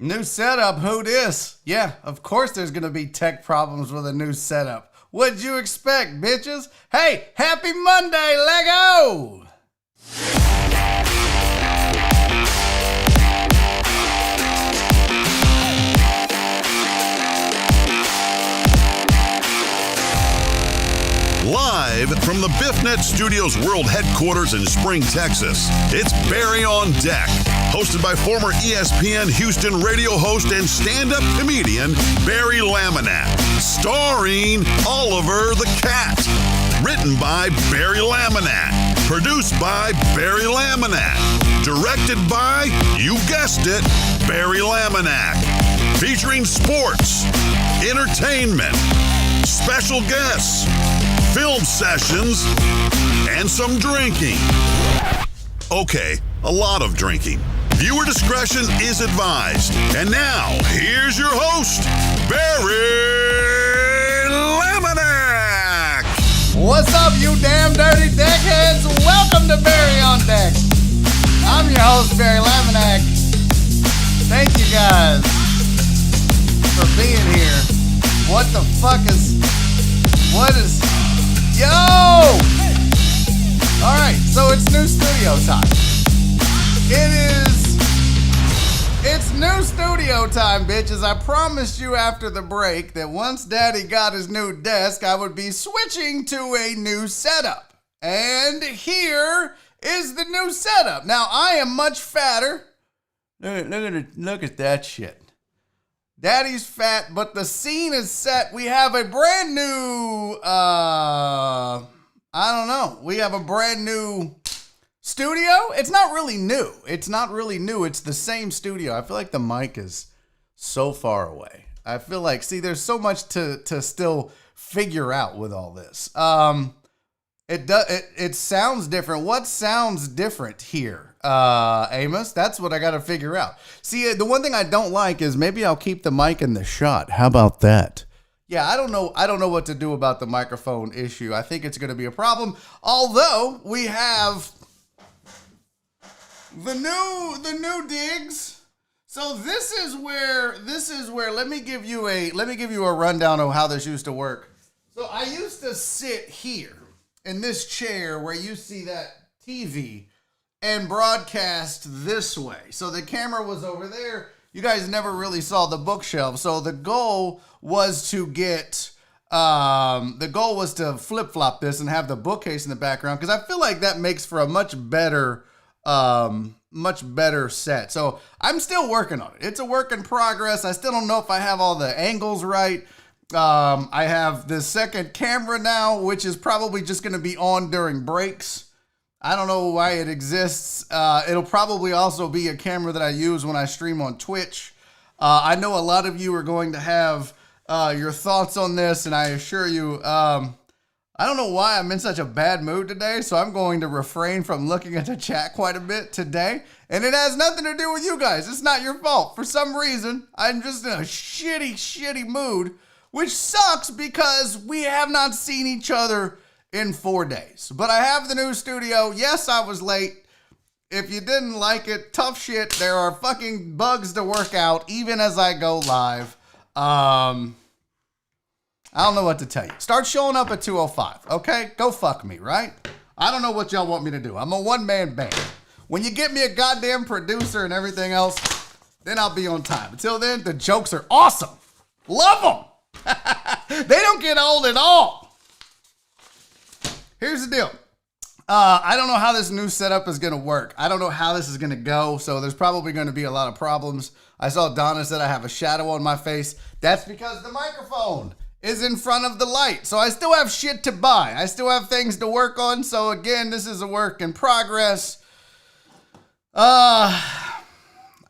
New setup, who dis? Yeah, of course there's gonna be tech problems with a new setup. What'd you expect, bitches? Hey, happy Monday, Lego! Live from the BiffNet Studios World Headquarters in Spring, Texas, it's Barry on Deck, hosted by former ESPN Houston radio host and stand-up comedian Barry Laminack, starring Oliver the Cat. Written by Barry Laminack, produced by Barry Laminack, directed by, you guessed it, Barry Laminack, featuring sports, entertainment, special guests, film sessions, and some drinking. Okay, a lot of drinking. Viewer discretion is advised. And now, here's your host, Barry Laminack. What's up, you damn dirty deckheads? Welcome to Barry on Deck. I'm your host, Barry Laminack. Thank you guys for being here. What the fuck is... Yo! Alright, so it's new studio time. It's new studio time, bitches. I promised you after the break that once Daddy got his new desk, I would be switching to a new setup. And here is the new setup. Now, I am much fatter. Look at that shit. Daddy's fat, but the scene is set. We have a brand new, we have a brand new studio. It's not really new. It's the same studio. I feel like the mic is so far away. I feel like, there's so much to still figure out with all this. It sounds different. What sounds different here? Amos, that's what I got to figure out. See, the one thing I don't like is maybe I'll keep the mic in the shot. How about that? Yeah, I don't know what to do about the microphone issue. I think it's going to be a problem. Although we have the new digs. So this is where let me give you a rundown of how this used to work. So I used to sit here in this chair where you see that TV and broadcast this way. So the camera was over there. You guys never really saw the bookshelf. So the goal was to flip-flop this and have the bookcase in the background, because I feel like that makes for a much better set. So I'm still working on it. It's a work in progress. I still don't know if I have all the angles right. I have the second camera now, which is probably just going to be on during breaks. I don't know why it exists. It'll probably also be a camera that I use when I stream on Twitch. I know a lot of you are going to have your thoughts on this, and I assure you, I don't know why I'm in such a bad mood today, so I'm going to refrain from looking at the chat quite a bit today. And it has nothing to do with you guys. It's not your fault. For some reason, I'm just in a shitty mood, which sucks because we have not seen each other in 4 days. But I have the new studio. Yes, I was late. If you didn't like it, tough shit. There are fucking bugs to work out even as I go live. I don't know what to tell you. Start showing up at 2:05, okay? Go fuck me, right? I don't know what y'all want me to do. I'm a one-man band. When you get me a goddamn producer and everything else, then I'll be on time. Until then, the jokes are awesome. Love them. They don't get old at all. Here's the deal. I don't know how this new setup is going to work. I don't know how this is going to go, so there's probably going to be a lot of problems. I saw Donna said I have a shadow on my face. That's because the microphone is in front of the light, so I still have shit to buy. I still have things to work on, so again, this is a work in progress. I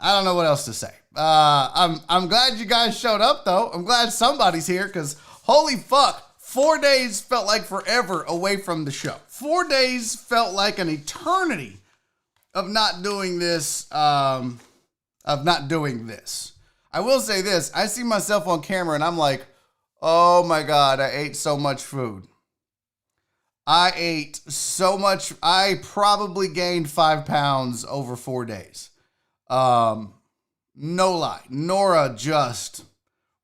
don't know what else to say. I'm glad you guys showed up, though. I'm glad somebody's here, because holy fuck, 4 days felt like forever away from the show. 4 days felt like an eternity of not doing this, I will say this. I see myself on camera and I'm like, oh my God, I ate so much food. I ate so much. I probably gained 5 pounds over 4 days. No lie. Nora just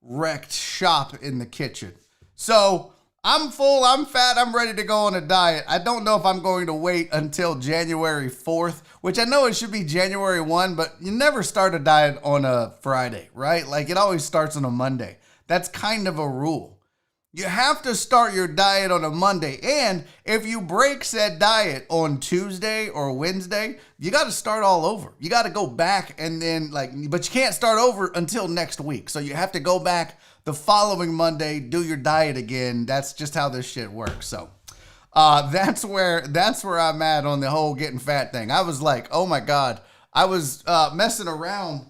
wrecked shop in the kitchen. So I'm full, I'm fat, I'm ready to go on a diet. I don't know if I'm going to wait until January 4th, which I know it should be January 1, but you never start a diet on a Friday, right? Like it always starts on a Monday. That's kind of a rule. You have to start your diet on a Monday. And if you break said diet on Tuesday or Wednesday, you got to start all over. You got to go back and then but you can't start over until next week. So you have to go back the following Monday, do your diet again. That's just how this shit works. So that's where I'm at on the whole getting fat thing. I was like, oh my God, I was messing around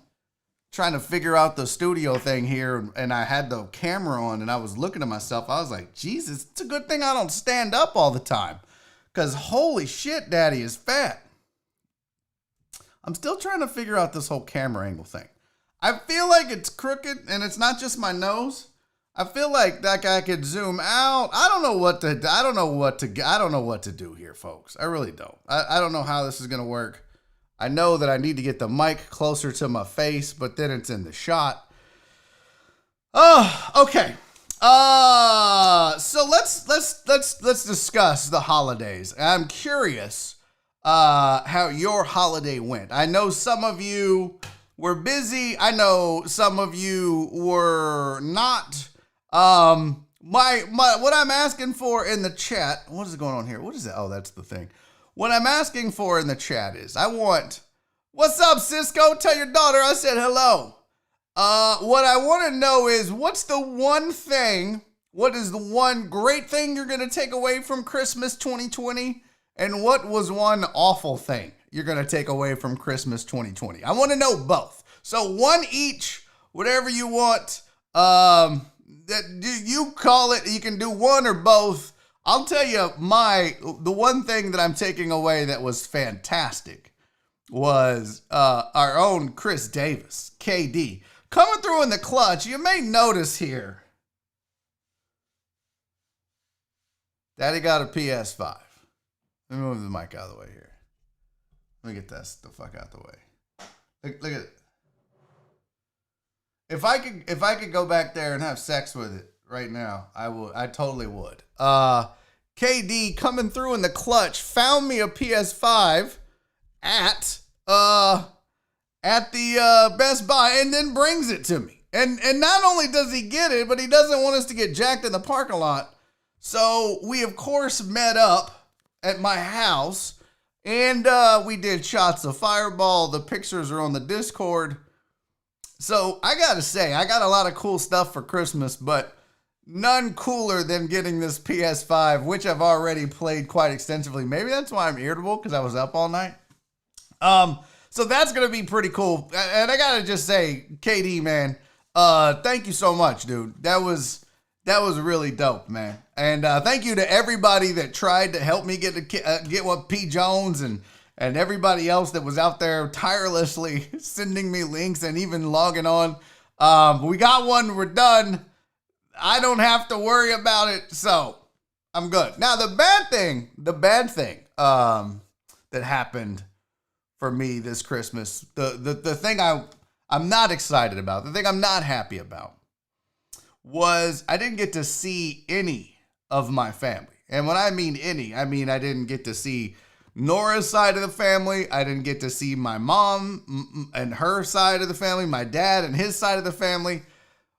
trying to figure out the studio thing here, and I had the camera on, and I was looking at myself. I was like, Jesus, it's a good thing I don't stand up all the time, because holy shit, Daddy is fat. I'm still trying to figure out this whole camera angle thing. I feel like it's crooked, and it's not just my nose. I feel like I could zoom out. I don't know what to do here, folks. I really don't. I don't know how this is gonna work. I know that I need to get the mic closer to my face, but then it's in the shot. Oh, okay. So let's discuss the holidays. I'm curious how your holiday went. I know some of you were busy. I know some of you were not. What I'm asking for in the chat. What is going on here? What is that? Oh, that's the thing. What I'm asking for in the chat is, what's up, Cisco? Tell your daughter I said hello. What I want to know is, what is the one great thing you're going to take away from Christmas 2020? And what was one awful thing you're going to take away from Christmas 2020? I want to know both. So one each, whatever you want. You call it, you can do one or both. I'll tell you the one thing that I'm taking away that was fantastic was our own Chris Davis, KD, coming through in the clutch. You may notice here, Daddy got a PS5. Let me move the mic out of the way here. Let me get this the fuck out the way. Look at it. If I could go back there and have sex with it right now, I would. I totally would. KD coming through in the clutch, found me a PS5 at the Best Buy, and then brings it to me. And not only does he get it, but he doesn't want us to get jacked in the parking lot. So we of course met up at my house, and we did shots of Fireball. The pictures are on the Discord. So I gotta say, I got a lot of cool stuff for Christmas, but none cooler than getting this PS5, which I've already played quite extensively. Maybe that's why I'm irritable, because I was up all night. So that's gonna be pretty cool. And I gotta just say, KD, man, thank you so much, dude. That was really dope, man. And thank you to everybody that tried to help me get what P. Jones and everybody else that was out there tirelessly sending me links and even logging on. We got one, we're done. I don't have to worry about it, so I'm good. Now, the bad thing that happened for me this Christmas, the thing I'm not excited about, the thing I'm not happy about, was I didn't get to see any of my family. And when I mean any, I mean I didn't get to see Nora's side of the family. I didn't get to see my mom and her side of the family, my dad and his side of the family.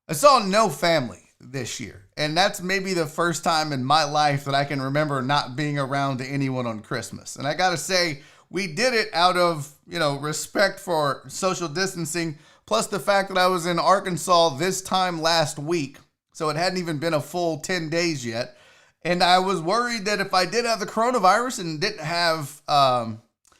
I saw no family this year. And that's maybe the first time in my life that I can remember not being around to anyone on Christmas. And I gotta say, we did it out of, respect for social distancing, plus the fact that I was in Arkansas this time last week. So it hadn't even been a full 10 days yet. And I was worried that if I did have the coronavirus and didn't have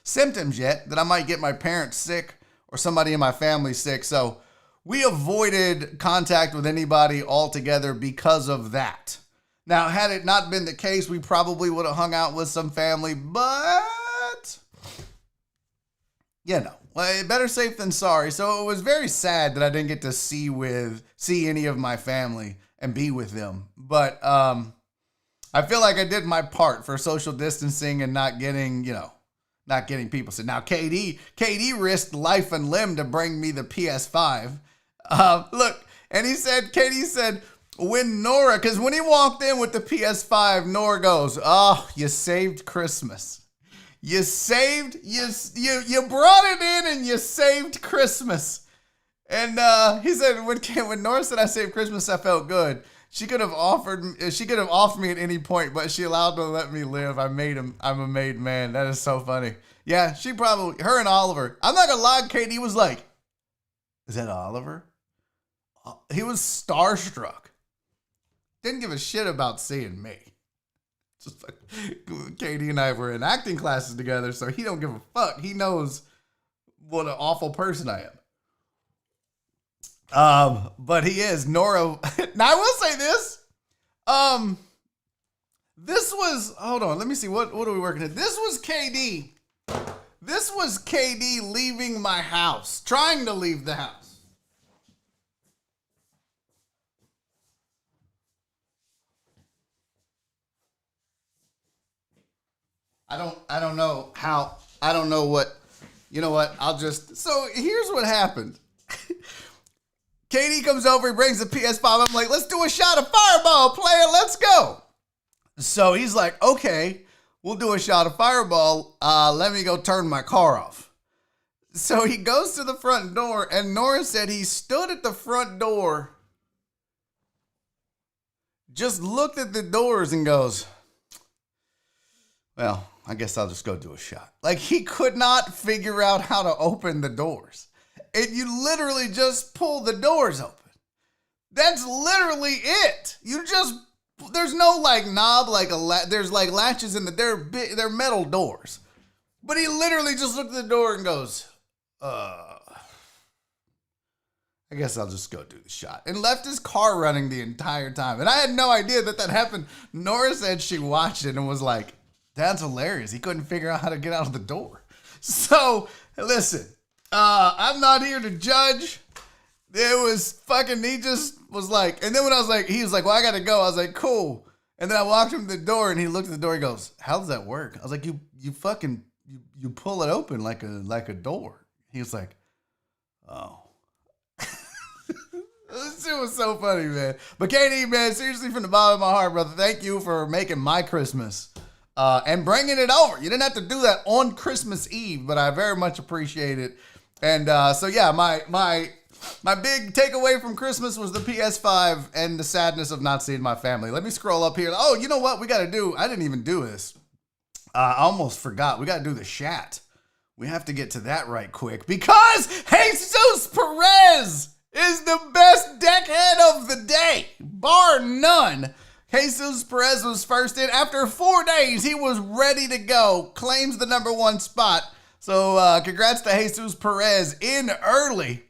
symptoms yet, that I might get my parents sick or somebody in my family sick. So we avoided contact with anybody altogether because of that. Now, had it not been the case, we probably would have hung out with some family, but, better safe than sorry. So it was very sad that I didn't get to see any of my family and be with them. But I feel like I did my part for social distancing and not getting, not getting people. So now KD risked life and limb to bring me the PS5. Look, and KD said, when Nora, because when he walked in with the PS5, Nora goes, "Oh, you saved Christmas. You brought it in and you saved Christmas." And he said, when Nora said I saved Christmas, I felt good. She could have offered me at any point, but she allowed to let me live. I'm a made man. That is so funny. Yeah, her and Oliver. I'm not gonna lie, KD was like, "Is that Oliver?" He was starstruck. Didn't give a shit about seeing me. Just like KD and I were in acting classes together, so he don't give a fuck. He knows what an awful person I am. But he is Nora. Now I will say this. This was, hold on, let me see, what are we working at? This was KD. This was KD leaving my house, trying to leave the house. I don't know how, I don't know what, you know what, so here's what happened. KD comes over, he brings the PS5, I'm like, let's do a shot of Fireball, player, let's go. So he's like, okay, we'll do a shot of Fireball, let me go turn my car off. So he goes to the front door, and Nora said he stood at the front door, just looked at the doors and goes, well, I guess I'll just go do a shot. Like, he could not figure out how to open the doors. And you literally just pull the doors open. That's literally it. There's no like knob, there's like latches in they're metal doors. But he literally just looked at the door and goes, I guess I'll just go do the shot. And left his car running the entire time. And I had no idea that happened. Nora said she watched it and was like, that's hilarious. He couldn't figure out how to get out of the door. So, listen, I'm not here to judge. It was fucking, he just was like, and then when I was like, he was like, well, I gotta go. I was like, cool. And then I walked him to the door and he looked at the door. He goes, how does that work? I was like, you pull it open like a door. He was like, oh. This shit was so funny, man. But KD, man, seriously, from the bottom of my heart, brother, thank you for making my Christmas. And bringing it over. You didn't have to do that on Christmas Eve, but I very much appreciate it. And so yeah, my big takeaway from Christmas was the PS5 and the sadness of not seeing my family. Let me scroll up here. Oh, you know what we got to do? I didn't even do this. I almost forgot. We got to do the chat. We have to get to that right quick because Jesus Perez is the best deckhead of the day, bar none. Jesus Perez was first in. After 4 days, he was ready to go. Claims the #1 spot. So congrats to Jesus Perez in early.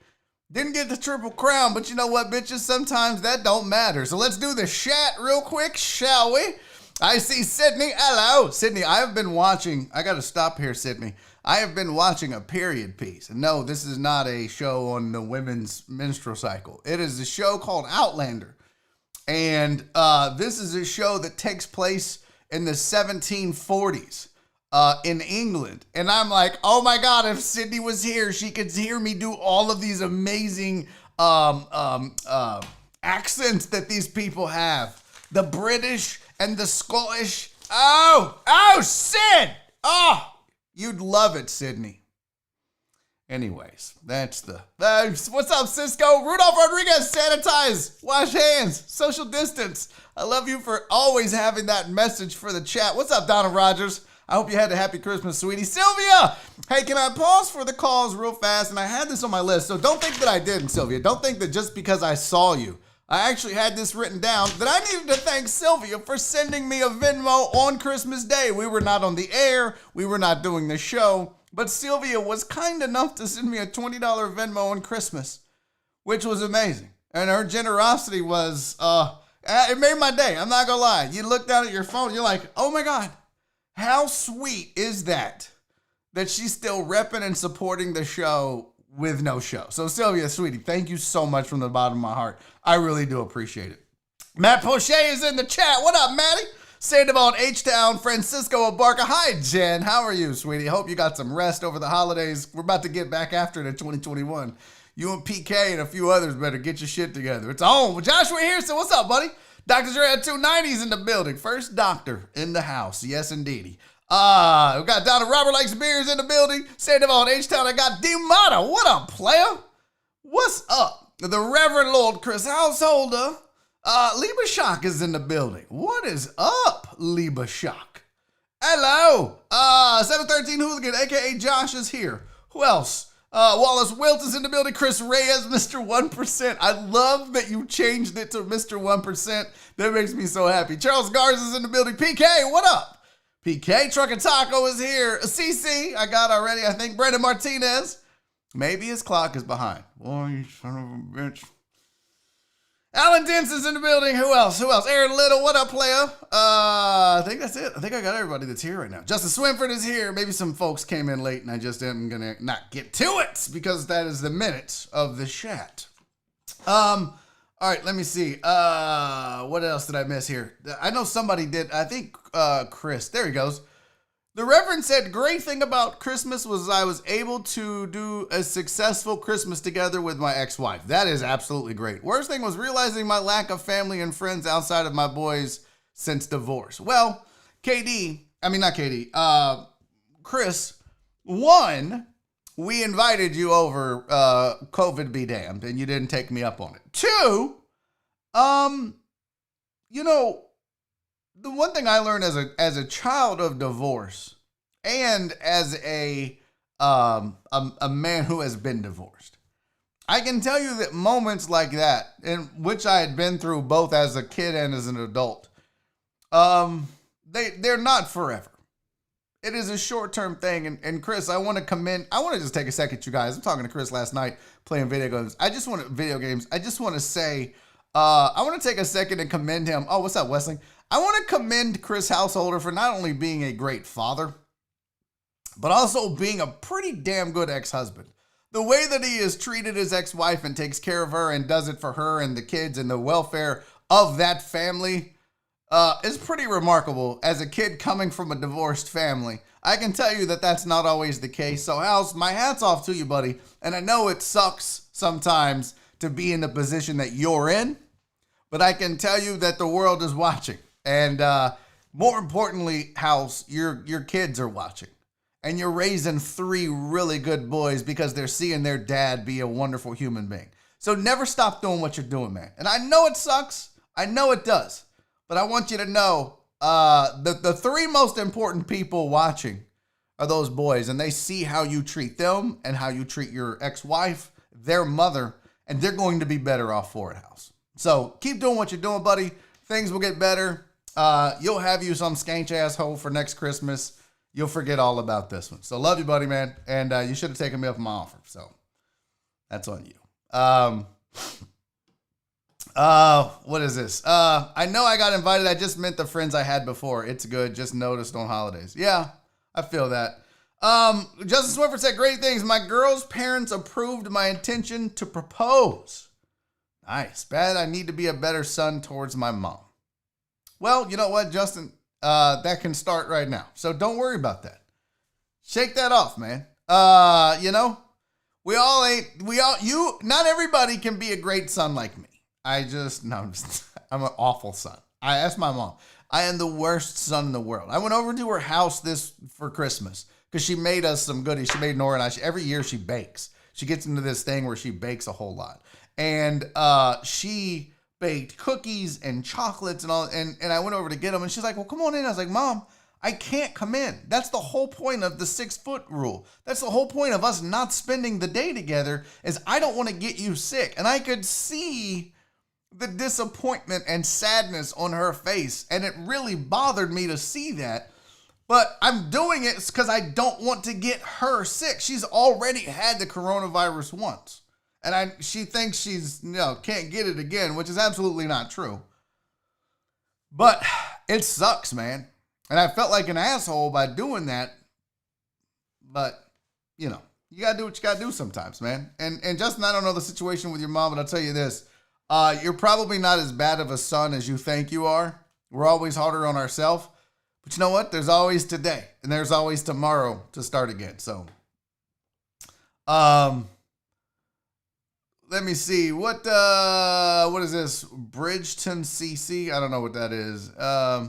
Didn't get the Triple Crown, but you know what, bitches? Sometimes that don't matter. So let's do the chat real quick, shall we? I see Sydney. Hello. Sydney, I have been watching. I got to stop here, Sydney. I have been watching a period piece. And no, this is not a show on the women's menstrual cycle. It is a show called Outlander. And this is a show that takes place in the 1740s in England. And I'm like, oh my God, if Sydney was here, she could hear me do all of these amazing accents that these people have. The British and the Scottish. Oh, Sid! Oh, you'd love it, Sydney. Anyways, that's what's up, Cisco? Rudolph Rodriguez, sanitize, wash hands, social distance. I love you for always having that message for the chat. What's up, Donna Rogers? I hope you had a happy Christmas, sweetie. Sylvia, hey, can I pause for the calls real fast? And I had this on my list, so don't think that I didn't, Sylvia. Don't think that just because I saw you, I actually had this written down that I needed to thank Sylvia for sending me a Venmo on Christmas Day. We were not on the air. We were not doing the show. But Sylvia was kind enough to send me a $20 Venmo on Christmas, which was amazing. And her generosity was, it made my day. I'm not gonna lie. You look down at your phone, you're like, oh my God, how sweet is that she's still repping and supporting the show with no show. So Sylvia, sweetie, thank you so much from the bottom of my heart. I really do appreciate it. Matt Poche is in the chat. What up, Matty? Sandoval, H-Town, Francisco Abarca. Hi, Jen. How are you, sweetie? Hope you got some rest over the holidays. We're about to get back after it in 2021. You and PK and a few others better get your shit together. It's on. Well, Joshua here, so what's up, buddy? Dr. Dre at 290s in the building. First doctor in the house. Yes, indeedy. We got Donna Robert Likes Beers in the building. Sandoval, H-Town. I got D-Mata. What up, player? What's up? The Reverend Lord Chris Householder. Liba Shock is in the building. What is up, Liba Shock? Hello. 713 Hooligan, a.k.a. Josh is here. Who else? Wallace Wilt is in the building. Chris Reyes, Mr. 1%. I love that you changed it to Mr. 1%. That makes me so happy. Charles Garza is in the building. PK, what up? PK, Truck and Taco is here. CC, I got already, I think. Brandon Martinez. Maybe his clock is behind. Boy, you son of a bitch. Alan Dents is in the building. Who else? Aaron Little, what up, player? I think that's it. I think I got everybody that's here right now. Justin Swinford is here. Maybe some folks came in late and I just am gonna not get to it because that is the minute of the chat. All right, let me see. What else did I miss here? I know somebody did. I think Chris. There he goes. The Reverend said, great thing about Christmas was I was able to do a successful Christmas together with my ex-wife. That is absolutely great. Worst thing was realizing my lack of family and friends outside of my boys since divorce. Well, Chris, one, we invited you over, COVID be damned, and you didn't take me up on it. Two, the one thing I learned as a child of divorce and as a man who has been divorced, I can tell you that moments like that, in which I had been through both as a kid and as an adult, they're not forever. It is a short-term thing. And Chris, I want to just take a second, you guys. I'm talking to Chris last night playing video games. I just want to say, I want to take a second and commend him. Oh, what's up, Wesley? I want to commend Chris Householder for not only being a great father, but also being a pretty damn good ex-husband. The way that he has treated his ex-wife and takes care of her and does it for her and the kids and the welfare of that family is pretty remarkable. As a kid coming from a divorced family, I can tell you that that's not always the case. So, House, my hat's off to you, buddy. And I know it sucks sometimes to be in the position that you're in, but I can tell you that the world is watching. And more importantly, House, your kids are watching. And you're raising 3 really good boys because they're seeing their dad be a wonderful human being. So never stop doing what you're doing, man. And I know it sucks. I know it does. But I want you to know the 3 most important people watching are those boys. And they see how you treat them and how you treat your ex-wife, their mother, and they're going to be better off for it, House. So keep doing what you're doing, buddy. Things will get better. You'll have you some skank asshole for next Christmas. You'll forget all about this one. So love you, buddy, man. And you should have taken me up on my offer. So that's on you. What is this? I know I got invited. I just meant the friends I had before. It's good. Just noticed on holidays. Yeah, I feel that. Justin Swiffer said great things. My girl's parents approved my intention to propose. Nice. Bad. I need to be a better son towards my mom. Well, you know what, Justin? That can start right now. So don't worry about that. Shake that off, man. Not everybody can be a great son like me. I'm an awful son. I asked my mom. I am the worst son in the world. I went over to her house for Christmas because she made us some goodies. She made Nora and I, every year she bakes. She gets into this thing where she bakes a whole lot. And she baked cookies and chocolates and all. And I went over to get them and she's like, well, come on in. I was like, Mom, I can't come in. That's the whole point of the 6-foot rule. That's the whole point of us not spending the day together is I don't want to get you sick. And I could see the disappointment and sadness on her face. And it really bothered me to see that. But I'm doing it because I don't want to get her sick. She's already had the coronavirus once. And she thinks she's, can't get it again, which is absolutely not true. But it sucks, man. And I felt like an asshole by doing that. But, you got to do what you got to do sometimes, man. And Justin, I don't know the situation with your mom, but I'll tell you this. You're probably not as bad of a son as you think you are. We're always harder on ourselves. But you know what? There's always today, and there's always tomorrow to start again. So, let me see. What is this? Bridgeton CC? I don't know what that is. I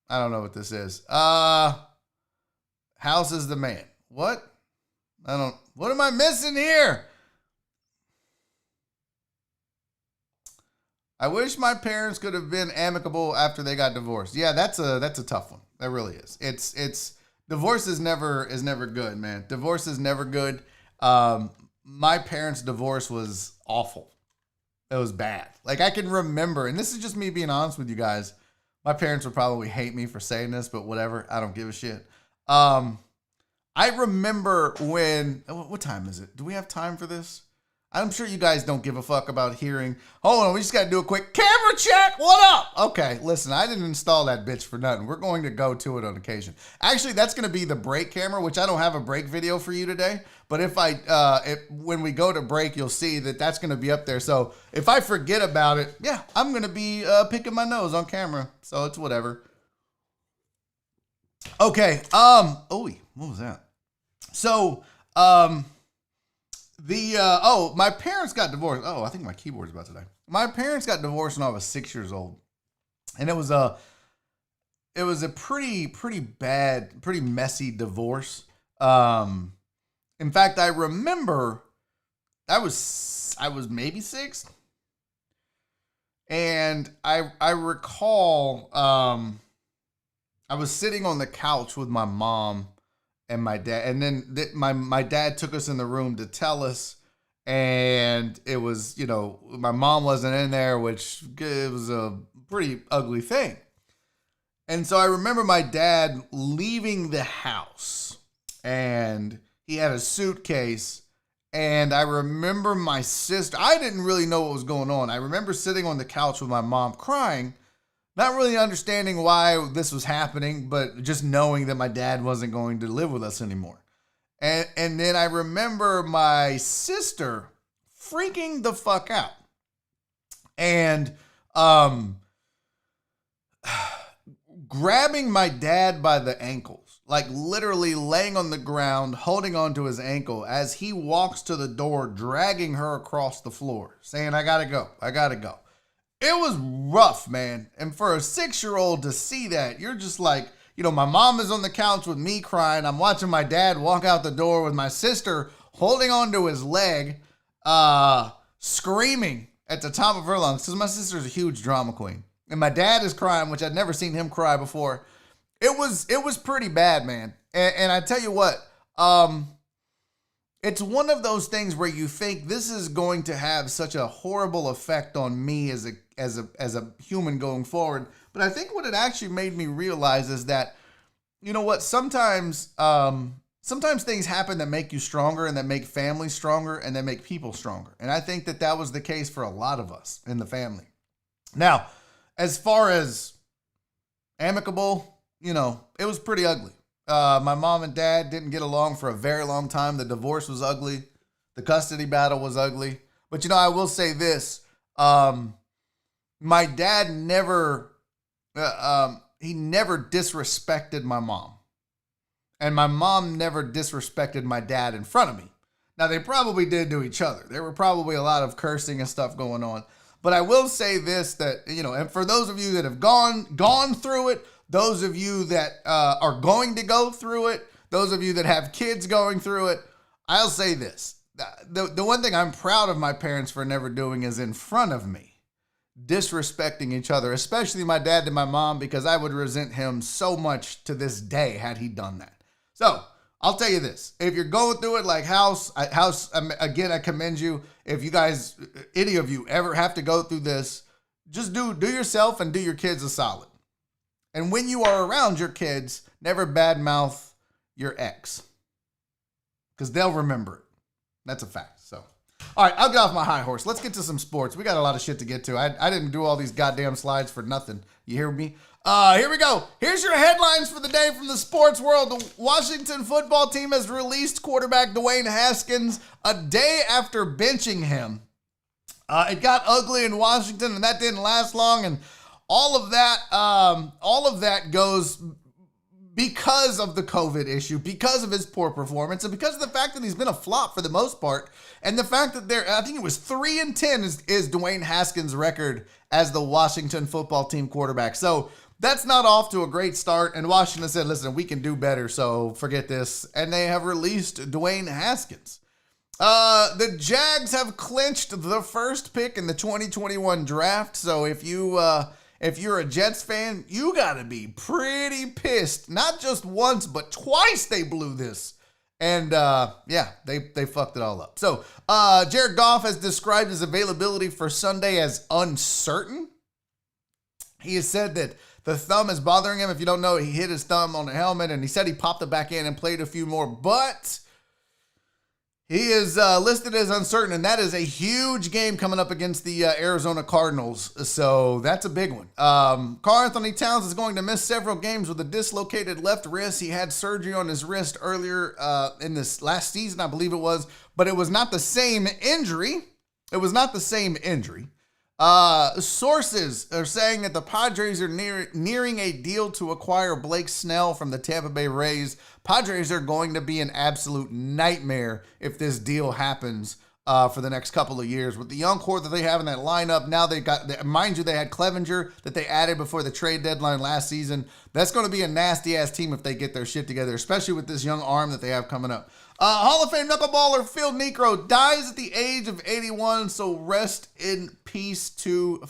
don't know what this is. House is the man. What? What am I missing here? I wish my parents could have been amicable after they got divorced. Yeah, that's a tough one. That really is. It's divorce is never good, man. Divorce is never good. My parents' divorce was awful. It was bad. Like, I can remember, and this is just me being honest with you guys. My parents would probably hate me for saying this, but whatever. I don't give a shit. I remember when, what time is it? Do we have time for this? I'm sure you guys don't give a fuck about hearing. Hold on, we just got to do a quick camera check. What up? Okay, listen, I didn't install that bitch for nothing. We're going to go to it on occasion. Actually, that's going to be the break camera, which I don't have a break video for you today. But when we go to break, you'll see that that's going to be up there. So if I forget about it, yeah, I'm going to be picking my nose on camera. So it's whatever. Okay. What was that? So, my parents got divorced. Oh, I think my keyboard's about to die. My parents got divorced when I was 6 years old. And it was a pretty bad, pretty messy divorce. In fact, I remember I was maybe 6. And I recall, I was sitting on the couch with my mom and my dad, and then my dad took us in the room to tell us, and it was, my mom wasn't in there, which it was a pretty ugly thing. And so I remember my dad leaving the house, and he had a suitcase, and I remember my sister, I didn't really know what was going on. I remember sitting on the couch with my mom crying, not really understanding why this was happening, but just knowing that my dad wasn't going to live with us anymore. And then I remember my sister freaking the fuck out. And grabbing my dad by the ankles, like literally laying on the ground, holding onto his ankle as he walks to the door, dragging her across the floor, saying, I gotta go. It was rough, man. And for a 6-year-old to see that, you're just like, my mom is on the couch with me crying. I'm watching my dad walk out the door with my sister holding onto his leg, screaming at the top of her lungs, because my sister's a huge drama queen. And my dad is crying, which I'd never seen him cry before. It was pretty bad, man. And I tell you what, it's one of those things where you think this is going to have such a horrible effect on me as a human going forward. But I think what it actually made me realize is that, sometimes things happen that make you stronger, and that make families stronger, and that make people stronger. And I think that was the case for a lot of us in the family. Now, as far as amicable, it was pretty ugly. My mom and dad didn't get along for a very long time. The divorce was ugly. The custody battle was ugly. But, I will say this. My dad never disrespected my mom. And my mom never disrespected my dad in front of me. Now, they probably did to each other. There were probably a lot of cursing and stuff going on. But I will say this, that, and for those of you that have gone through it, those of you that are going to go through it, those of you that have kids going through it, I'll say this. The one thing I'm proud of my parents for never doing is in front of me, disrespecting each other, especially my dad to my mom, because I would resent him so much to this day had he done that. So I'll tell you this. If you're going through it like House, again, I commend you. If you guys, any of you ever have to go through this, just do yourself and do your kids a solid. And when you are around your kids, never badmouth your ex, because they'll remember it. That's a fact. So, all right, I'll get off my high horse. Let's get to some sports. We got a lot of shit to get to. I didn't do all these goddamn slides for nothing. You hear me? Here we go. Here's your headlines for the day from the sports world. The Washington football team has released quarterback Dwayne Haskins a day after benching him. It got ugly in Washington, and that didn't last long, and all of that goes because of the COVID issue, because of his poor performance, and because of the fact that he's been a flop for the most part, and the fact that I think it was 3-10 is Dwayne Haskins' record as the Washington football team quarterback. So that's not off to a great start, and Washington said, listen, we can do better, so forget this, and they have released Dwayne Haskins. The Jags have clinched the first pick in the 2021 draft, so if you're a Jets fan, you gotta be pretty pissed. Not just once, but twice they blew this. And they fucked it all up. So Jared Goff has described his availability for Sunday as uncertain. He has said that the thumb is bothering him. If you don't know, he hit his thumb on the helmet, and he said he popped it back in and played a few more, but he is listed as uncertain, and that is a huge game coming up against the Arizona Cardinals, so that's a big one. Karl Anthony Towns is going to miss several games with a dislocated left wrist. He had surgery on his wrist earlier in this last season, I believe it was, but it was not the same injury. Sources are saying that the Padres are nearing a deal to acquire Blake Snell from the Tampa Bay Rays. Padres are going to be an absolute nightmare if this deal happens for the next couple of years. With the young core that they have in that lineup, now they got, mind you, they had Clevenger that they added before the trade deadline last season. That's going to be a nasty-ass team if they get their shit together, especially with this young arm that they have coming up. Hall of Fame knuckleballer Phil Niekro dies at the age of 81, so rest in peace to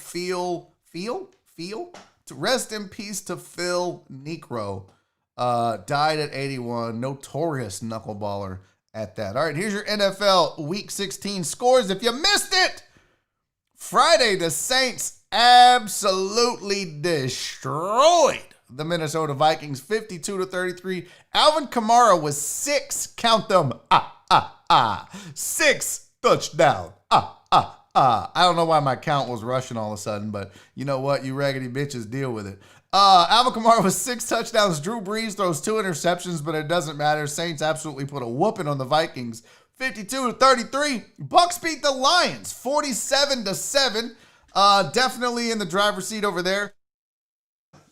rest in peace to Phil Niekro. Died at 81, notorious knuckleballer at that. All right, here's your NFL Week 16 scores. If you missed it, Friday, the Saints absolutely destroyed the Minnesota Vikings, 52-33. Alvin Kamara was 6, count them, 6 touchdown, I don't know why my count was rushing all of a sudden, but you know what? You raggedy bitches, deal with it. Alvin Kamara was 6 touchdowns. Drew Brees throws 2 interceptions, but it doesn't matter. Saints absolutely put a whooping on the Vikings, 52-33. Bucks beat the Lions, 47-7. Definitely in the driver's seat over there.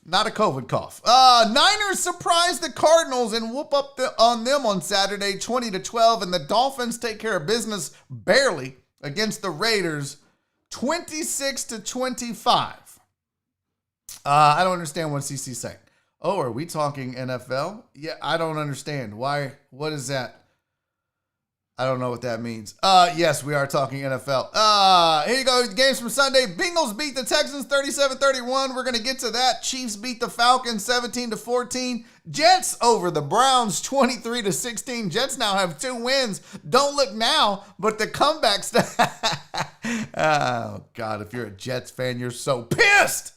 Not a COVID cough. Niners surprised the Cardinals and whoop up on them on Saturday, 20-12, and the Dolphins take care of business barely against the Raiders, 26-25. I don't understand what CC's saying. Oh, are we talking NFL? Yeah, I don't understand. Why? What is that? I don't know what that means. Yes, we are talking NFL. Here you go. Games from Sunday. Bengals beat the Texans 37-31. We're going to get to that. Chiefs beat the Falcons 17-14. Jets over the Browns 23-16. Jets now have 2 wins. Don't look now, but the comebacks. Oh, God, if you're a Jets fan, you're so pissed.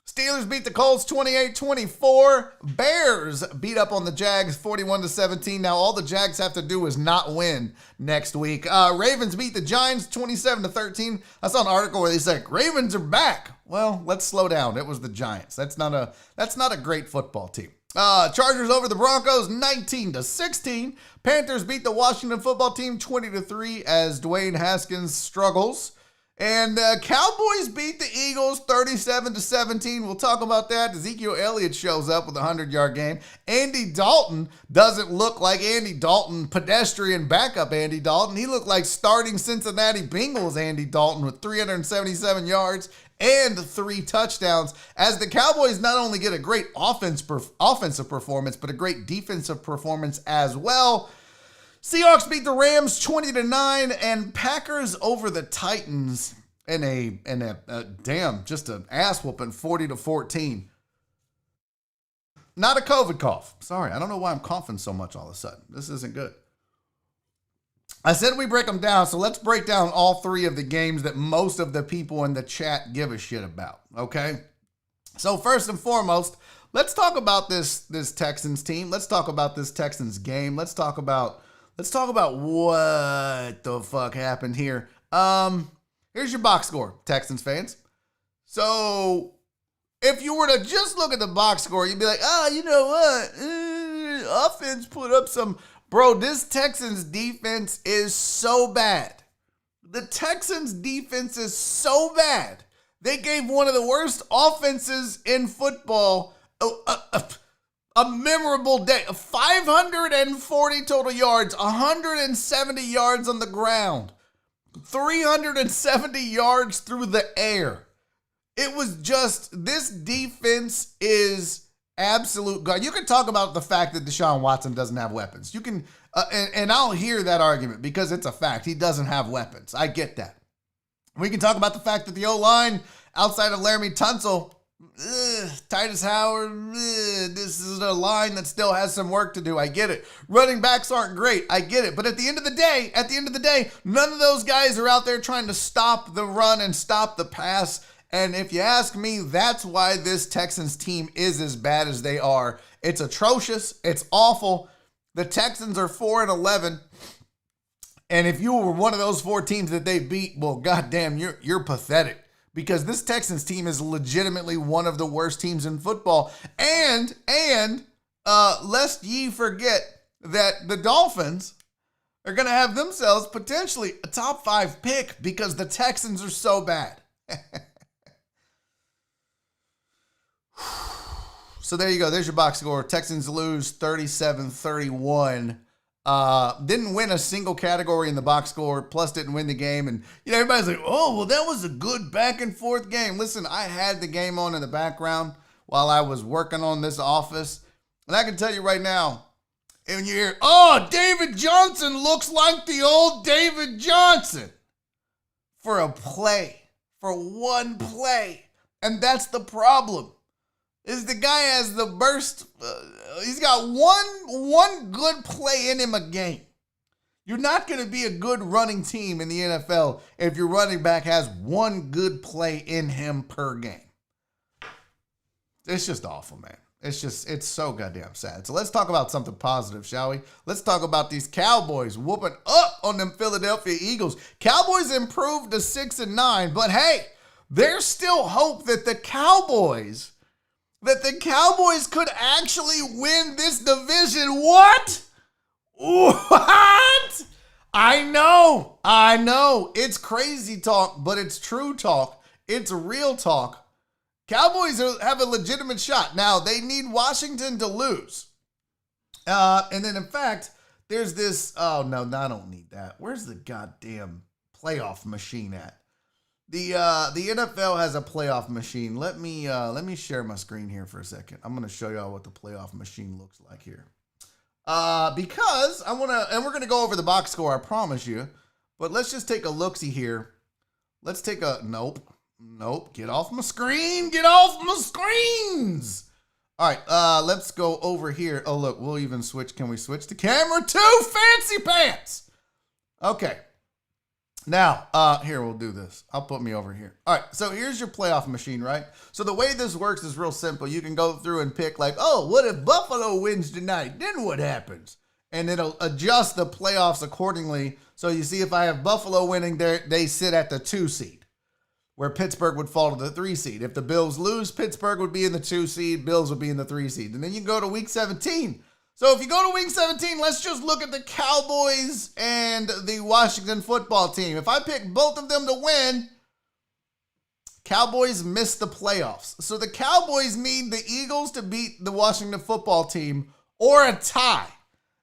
Steelers beat the Colts 28-24. Bears beat up on the Jags 41-17. Now all the Jags have to do is not win next week. Ravens beat the Giants 27-13. I saw an article where they said Ravens are back. Well, let's slow down. It was the Giants. That's not a great football team. Chargers over the Broncos 19-16. Panthers beat the Washington football team 20-3 as Dwayne Haskins struggles. And Cowboys beat the Eagles 37-17. We'll talk about that. Ezekiel Elliott shows up with a 100-yard game. Andy Dalton doesn't look like Andy Dalton, pedestrian backup Andy Dalton. He looked like starting Cincinnati Bengals Andy Dalton with 377 yards and 3 touchdowns, as the Cowboys not only get a great offensive performance, but a great defensive performance as well. Seahawks beat the Rams 20-9, and Packers over the Titans in just an ass whooping 40-14. Not a COVID cough. Sorry, I don't know why I'm coughing so much all of a sudden. This isn't good. I said we break them down, so let's break down all 3 of the games that most of the people in the chat give a shit about, okay? So first and foremost, let's talk about this Texans team. Let's talk about this Texans game. Let's talk about what the fuck happened here. Here's your box score, Texans fans. So if you were to just look at the box score, you'd be like, you know what? Offense put up some. Bro, this Texans defense is so bad. The Texans defense is so bad They gave one of the worst offenses in football a memorable day. 540 total yards, 170 yards on the ground, 370 yards through the air. It was just, this defense is absolute God. You can talk about the fact that Deshaun Watson doesn't have weapons. You can, and I'll hear that argument because it's a fact. He doesn't have weapons. I get that. We can talk about the fact that the O-line outside of Laramie Tunsil, Titus Howard, this is a line that still has some work to do. I get it. Running backs aren't great. I get it. But at the end of the day, none of those guys are out there trying to stop the run and stop the pass. And if you ask me, that's why this Texans team is as bad as they are. It's atrocious. It's awful. The Texans are 4-11. And if you were one of those 4 teams that they beat, well, goddamn, you're pathetic. Because this Texans team is legitimately one of the worst teams in football. And lest ye forget that the Dolphins are going to have themselves potentially a top 5 pick because the Texans are so bad. So there you go. There's your box score. Texans lose 37-31. Didn't win a single category in the box score, plus didn't win the game. And everybody's like, oh, well, that was a good back and forth game. Listen, I had the game on in the background while I was working on this office. And I can tell you right now, and you hear, oh, David Johnson looks like the old David Johnson for a play, for one play. And that's the problem. Is the guy has the burst. He's got one good play in him a game. You're not going to be a good running team in the NFL if your running back has one good play in him per game. It's just awful, man. It's so goddamn sad. So let's talk about something positive, shall we? Let's talk about these Cowboys whooping up on them Philadelphia Eagles. Cowboys improved to 6-9, but hey, there's still hope that the Cowboys could actually win this division. What? What? I know. It's crazy talk, but it's true talk. It's real talk. Cowboys have a legitimate shot. Now, they need Washington to lose. And then, in fact, there's this. Oh, no, I don't need that. Where's the goddamn playoff machine at? The NFL has a playoff machine. Let me share my screen here for a second. I'm going to show y'all what the playoff machine looks like here. Because I want to, and we're going to go over the box score, I promise you. But let's just take a look-see here. Let's take a, nope. Get off my screen. Get off my screens. All right, let's go over here. Oh, look, we'll even switch. Can we switch the camera to Fancy Pants? Okay. Now, here, we'll do this. I'll put me over here. All right, so here's your playoff machine, right? So the way this works is real simple. You can go through and pick like, oh, what if Buffalo wins tonight? Then what happens? And it'll adjust the playoffs accordingly. So you see if I have Buffalo winning, they sit at the 2 seed, where Pittsburgh would fall to the 3 seed. If the Bills lose, Pittsburgh would be in the 2 seed, Bills would be in the 3 seed. And then you go to week 17. So if you go to week 17, let's just look at the Cowboys and the Washington football team. If I pick both of them to win, Cowboys miss the playoffs. So the Cowboys need the Eagles to beat the Washington football team or a tie.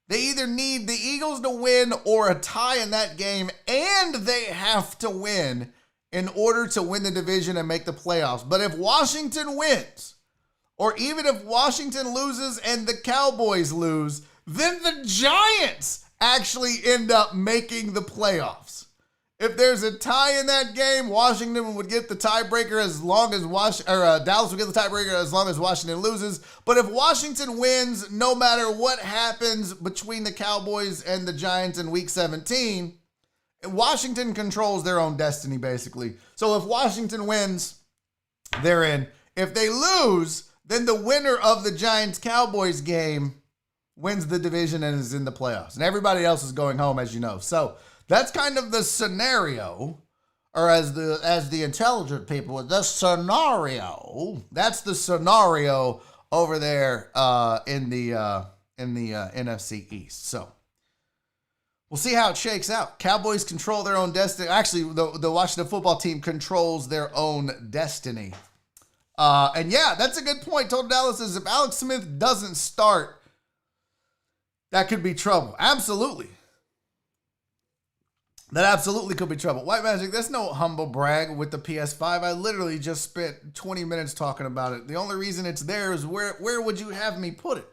They either need the Eagles to win or a tie in that game, and they have to win in order to win the division and make the playoffs. But if Washington wins, or even if Washington loses and the Cowboys lose, then the Giants actually end up making the playoffs. If there's a tie in that game, Washington would get the tiebreaker as long as Dallas would get the tiebreaker as long as Washington loses. But if Washington wins, no matter what happens between the Cowboys and the Giants in week 17, Washington controls their own destiny, basically. So if Washington wins, they're in. If they lose, then the winner of the Giants-Cowboys game wins the division and is in the playoffs. And everybody else is going home, as you know. So that's kind of the scenario, or as the intelligent people, the scenario. That's the scenario over there in the NFC East. So We'll see how it shakes out. Cowboys control their own destiny. Actually, the Washington football team controls their own destiny. And yeah, that's a good point. Total Dallas says if Alex Smith doesn't start, that could be trouble. Absolutely. That absolutely could be trouble. White Magic, that's no humble brag with the PS5. I literally just spent 20 minutes talking about it. The only reason it's there is where would you have me put it?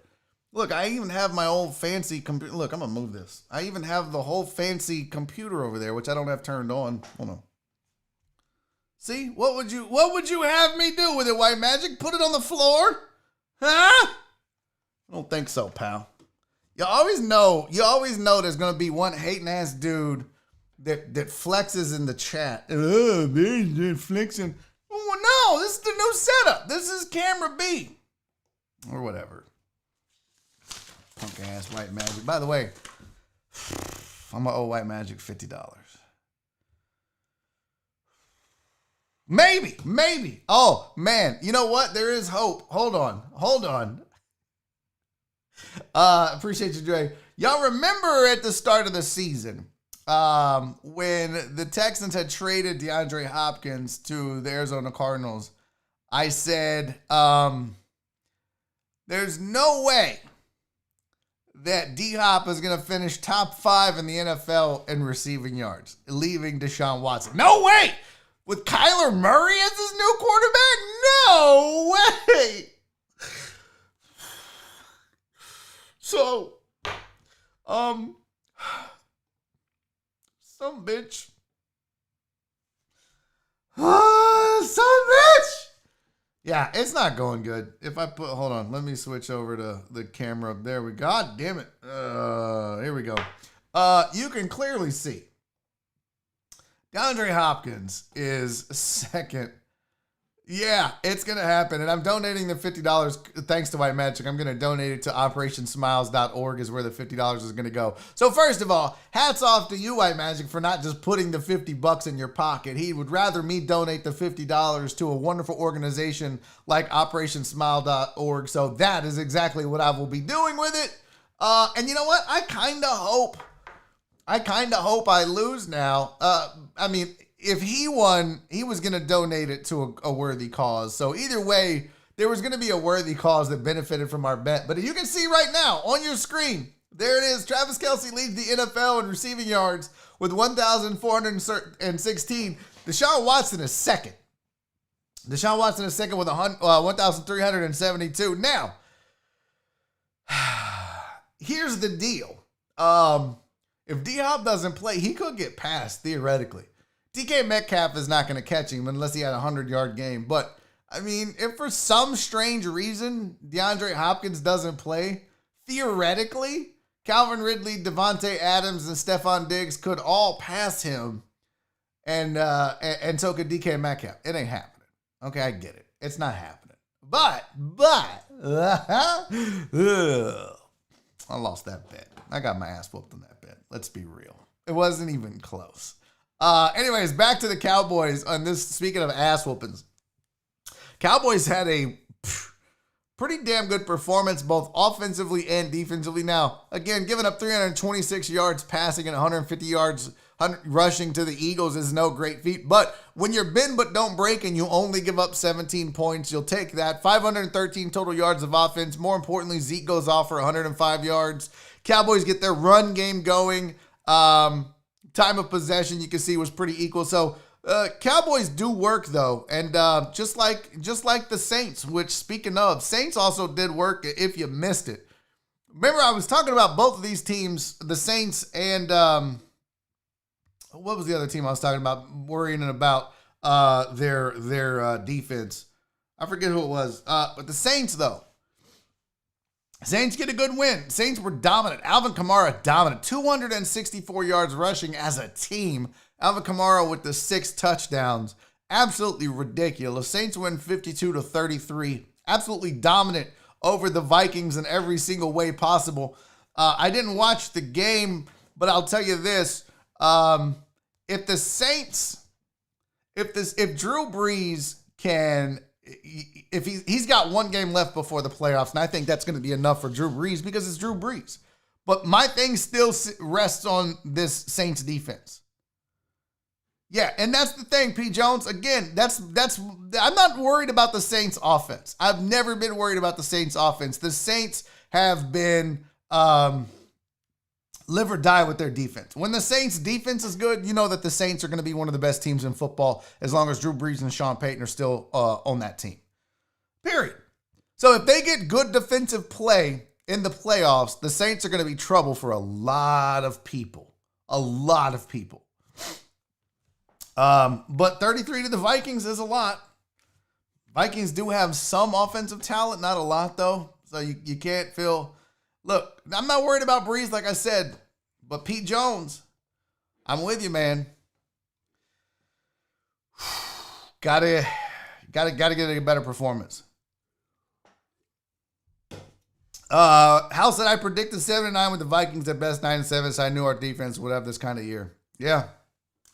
Look, I even have my old fancy computer. Look, I'm going to move this. I even have the whole fancy computer over there, which I don't have turned on. Hold on. See? What would you have me do with it, White Magic? Put it on the floor? Huh? I don't think so, pal. You always know there's going to be one hating ass dude that flexes in the chat. Oh, they're flexing. Oh, no, this is the new setup. This is camera B. Or whatever. Punk ass White Magic. By the way, I'm gonna owe White Magic $50. Maybe. Oh, man. You know what? There is hope. Hold on. Appreciate you, Dre. Y'all remember at the start of the season, when the Texans had traded DeAndre Hopkins to the Arizona Cardinals, I said, there's no way that D-Hop is going to finish top 5 in the NFL in receiving yards, leaving Deshaun Watson. No way! With Kyler Murray as his new quarterback? No way! So, some bitch. Yeah, it's not going good. If I hold on, let me switch over to the camera. There we go. God damn it. Here we go. You can clearly see DeAndre Hopkins is second. Yeah, it's going to happen. And I'm donating the $50 thanks to White Magic. I'm going to donate it to operationsmiles.org is where the $50 is going to go. So first of all, hats off to you, White Magic, for not just putting the $50 in your pocket. He would rather me donate the $50 to a wonderful organization like operationsmile.org. So that is exactly what I will be doing with it. And you know what? I kind of hope I lose now. I mean, if he won, he was going to donate it to a worthy cause. So either way, there was going to be a worthy cause that benefited from our bet. But you can see right now on your screen, there it is. Travis Kelce leads the NFL in receiving yards with 1,416. Deshaun Watson is second. Deshaun Watson is second with 1,372. Now, here's the deal. If D-Hop doesn't play, he could get passed theoretically. DK Metcalf is not going to catch him unless he had a 100-yard game. But, I mean, if for some strange reason DeAndre Hopkins doesn't play, theoretically, Calvin Ridley, Devontae Adams, and Stephon Diggs could all pass him. And so could DK Metcalf. It ain't happening. Okay, I get it. It's not happening. But, I lost that bet. I got my ass whooped on that bet. Let's be real. It wasn't even close. Anyways, back to the Cowboys on this. Speaking of ass whoopings, Cowboys had a pretty damn good performance, both offensively and defensively. Now, again, giving up 326 yards passing and 150 yards rushing to the Eagles is no great feat. But when you're bend but don't break and you only give up 17 points, you'll take that. 513 total yards of offense. More importantly, Zeke goes off for 105 yards. Cowboys get their run game going. Time of possession, you can see, was pretty equal. So Cowboys do work, though. And just like the Saints, which, speaking of, Saints also did work if you missed it. Remember, I was talking about both of these teams, the Saints and what was the other team I was talking about, worrying about their defense. I forget who it was. But the Saints, though. Saints get a good win. Saints were dominant. Alvin Kamara dominant. 264 yards rushing as a team. Alvin Kamara with the 6 touchdowns. Absolutely ridiculous. Saints win 52-33. Absolutely dominant over the Vikings in every single way possible. I didn't watch the game, but I'll tell you this. If the Saints, if Drew Brees can, if he's got one game left before the playoffs, and I think that's going to be enough for Drew Brees because it's Drew Brees. But my thing still rests on this Saints defense. Yeah, and that's the thing, P. Jones. Again, that's I'm not worried about the Saints offense. I've never been worried about the Saints offense. The Saints have been live or die with their defense. When the Saints defense is good, you know that the Saints are going to be one of the best teams in football as long as Drew Brees and Sean Payton are still on that team. Period. So if they get good defensive play in the playoffs, the Saints are going to be trouble for a lot of people. A lot of people. But 33 to the Vikings is a lot. Vikings do have some offensive talent, not a lot though. So you can't feel, look, I'm not worried about Breeze, like I said, but Pete Jones, I'm with you, man. Gotta get a better performance. Hal said, I predicted 7-9 with the Vikings at best 9-7, so I knew our defense would have this kind of year. Yeah.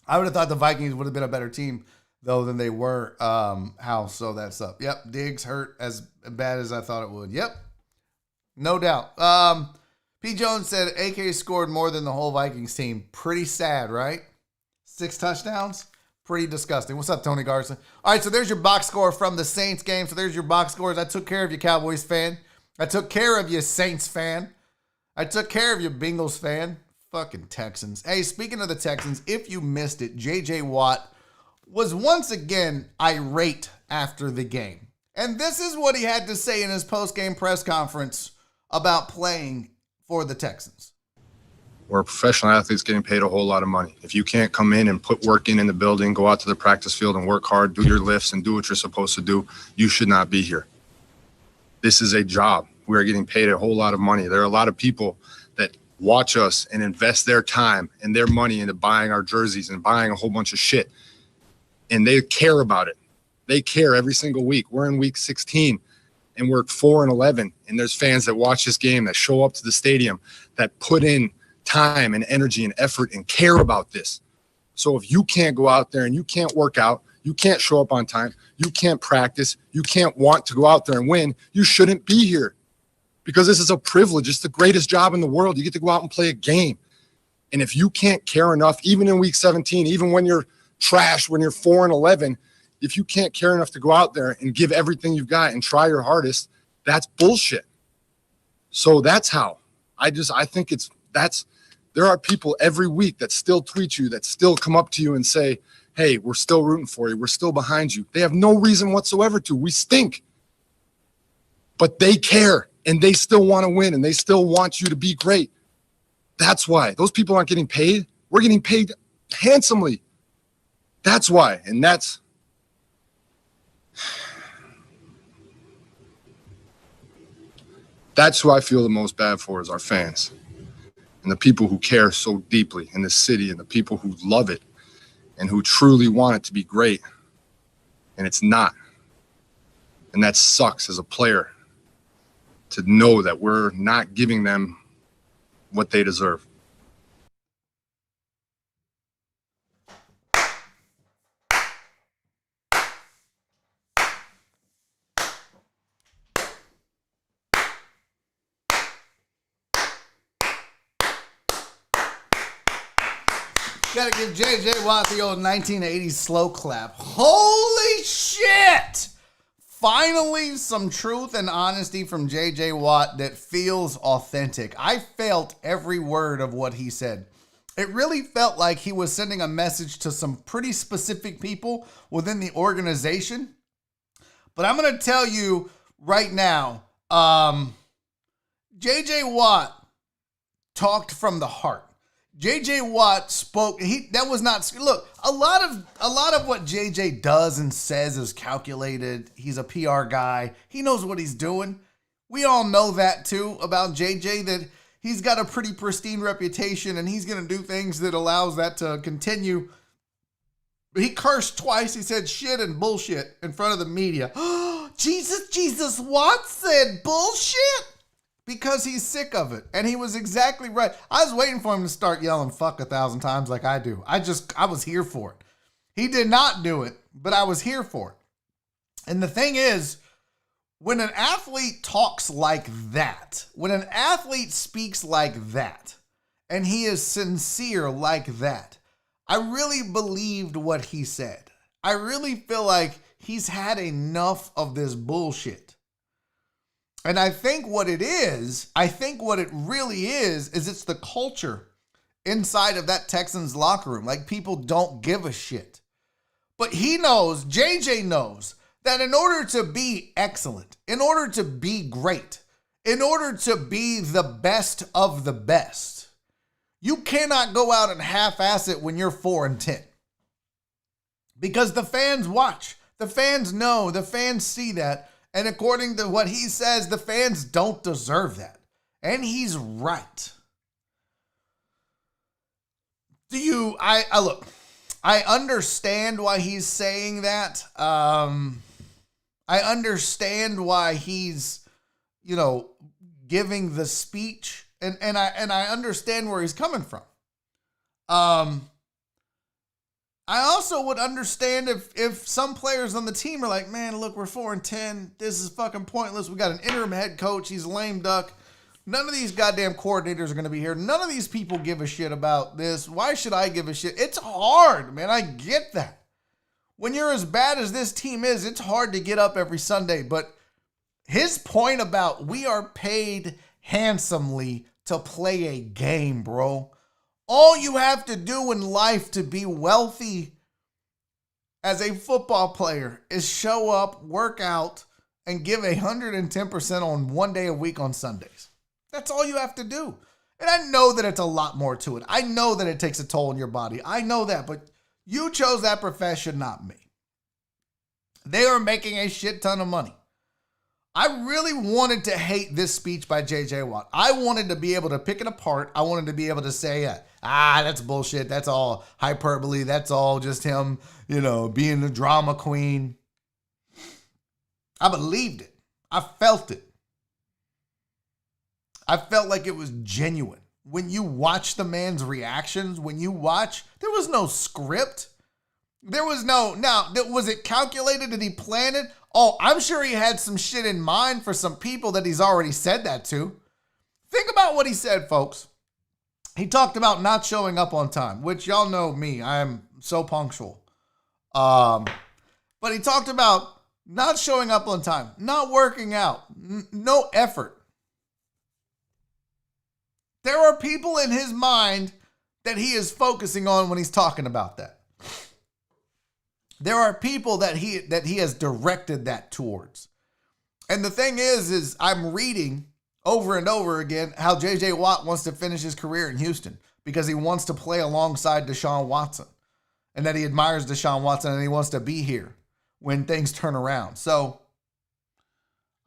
I would have thought the Vikings would have been a better team, though, than they were, Hal, so that's up. Yep, Diggs hurt as bad as I thought it would. Yep, no doubt. P. Jones said AK scored more than the whole Vikings team. Pretty sad, right? 6 touchdowns? Pretty disgusting. What's up, Tony Garson? All right, so there's your box score from the Saints game. So there's your box scores. I took care of you, Cowboys fan. I took care of you, Saints fan. I took care of you, Bengals fan. Fucking Texans. Hey, speaking of the Texans, if you missed it, J.J. Watt was once again irate after the game. And this is what he had to say in his post-game press conference about playing for the Texans. We're professional athletes getting paid a whole lot of money. If you can't come in and put work in the building, go out to the practice field and work hard, do your lifts and do what you're supposed to do, you should not be here. This is a job. We are getting paid a whole lot of money. There are a lot of people that watch us and invest their time and their money into buying our jerseys and buying a whole bunch of shit. And they care about it. They care every single week. We're in week 16 and we're 4-11. And there's fans that watch this game, that show up to the stadium, that put in time and energy and effort and care about this. So if you can't go out there and you can't work out, you can't show up on time, you can't practice, you can't want to go out there and win, you shouldn't be here. Because this is a privilege. It's the greatest job in the world. You get to go out and play a game. And if you can't care enough, even in week 17, even when you're trash, when you're 4-11, if you can't care enough to go out there and give everything you've got and try your hardest, that's bullshit. So that's how. I think there are people every week that still tweet you, that still come up to you and say, hey, we're still rooting for you. We're still behind you. They have no reason whatsoever to. We stink. But they care. And they still want to win, and they still want you to be great. That's why. Those people aren't getting paid. We're getting paid handsomely. That's why. And that's who I feel the most bad for, is our fans. And the people who care so deeply in this city, and the people who love it and who truly want it to be great. And it's not. And that sucks as a player, to know that we're not giving them what they deserve. Gotta give J.J. Watt the old 1980s slow clap. Holy shit! Finally, some truth and honesty from J.J. Watt that feels authentic. I felt every word of what he said. It really felt like he was sending a message to some pretty specific people within the organization. But I'm going to tell you right now, J.J. Watt talked from the heart. J.J. Watt spoke. Look, a lot of what J.J. does and says is calculated. He's a PR guy. He knows what he's doing. We all know that too about J.J., that he's got a pretty pristine reputation and he's going to do things that allows that to continue. But he cursed twice. He said shit and bullshit in front of the media. Jesus Watt said bullshit. Because he's sick of it. And he was exactly right. I was waiting for him to start yelling fuck 1,000 times like I do. I was here for it. He did not do it, but I was here for it. And the thing is, when an athlete talks like that, when an athlete speaks like that, and he is sincere like that, I really believed what he said. I really feel like he's had enough of this bullshit. And I think what it really is it's the culture inside of that Texans locker room. Like, people don't give a shit. But he knows, JJ knows, that in order to be excellent, in order to be great, in order to be the best of the best, you cannot go out and half-ass it when you're 4-10. Because the fans watch, the fans know, the fans see that, and according to what he says, the fans don't deserve that. And he's right. Look, I understand why he's saying that. I understand why he's, giving the speech, and I understand where he's coming from. I also would understand if some players on the team are like, man, look, we're 4-10. This is fucking pointless. We got an interim head coach. He's a lame duck. None of these goddamn coordinators are going to be here. None of these people give a shit about this. Why should I give a shit? It's hard, man. I get that. When you're as bad as this team is, it's hard to get up every Sunday. But his point about we are paid handsomely to play a game, bro. All you have to do in life to be wealthy as a football player is show up, work out, and give 110% on one day a week on Sundays. That's all you have to do. And I know that it's a lot more to it. I know that it takes a toll on your body. I know that, but you chose that profession, not me. They are making a shit ton of money. I really wanted to hate this speech by J.J. Watt. I wanted to be able to pick it apart. I wanted to be able to say, that's bullshit. That's all hyperbole. That's all just him, being the drama queen. I believed it. I felt it. I felt like it was genuine. When you watch the man's reactions, there was no script. There was was it calculated? Did he plan it? Oh, I'm sure he had some shit in mind for some people that he's already said that to. Think about what he said, folks. He talked about not showing up on time, which y'all know me. I am so punctual. But he talked about not showing up on time, not working out, no effort. There are people in his mind that he is focusing on when he's talking about that. There are people that he has directed that towards. And the thing is I'm reading over and over again how J.J. Watt wants to finish his career in Houston because he wants to play alongside Deshaun Watson and that he admires Deshaun Watson and he wants to be here when things turn around. So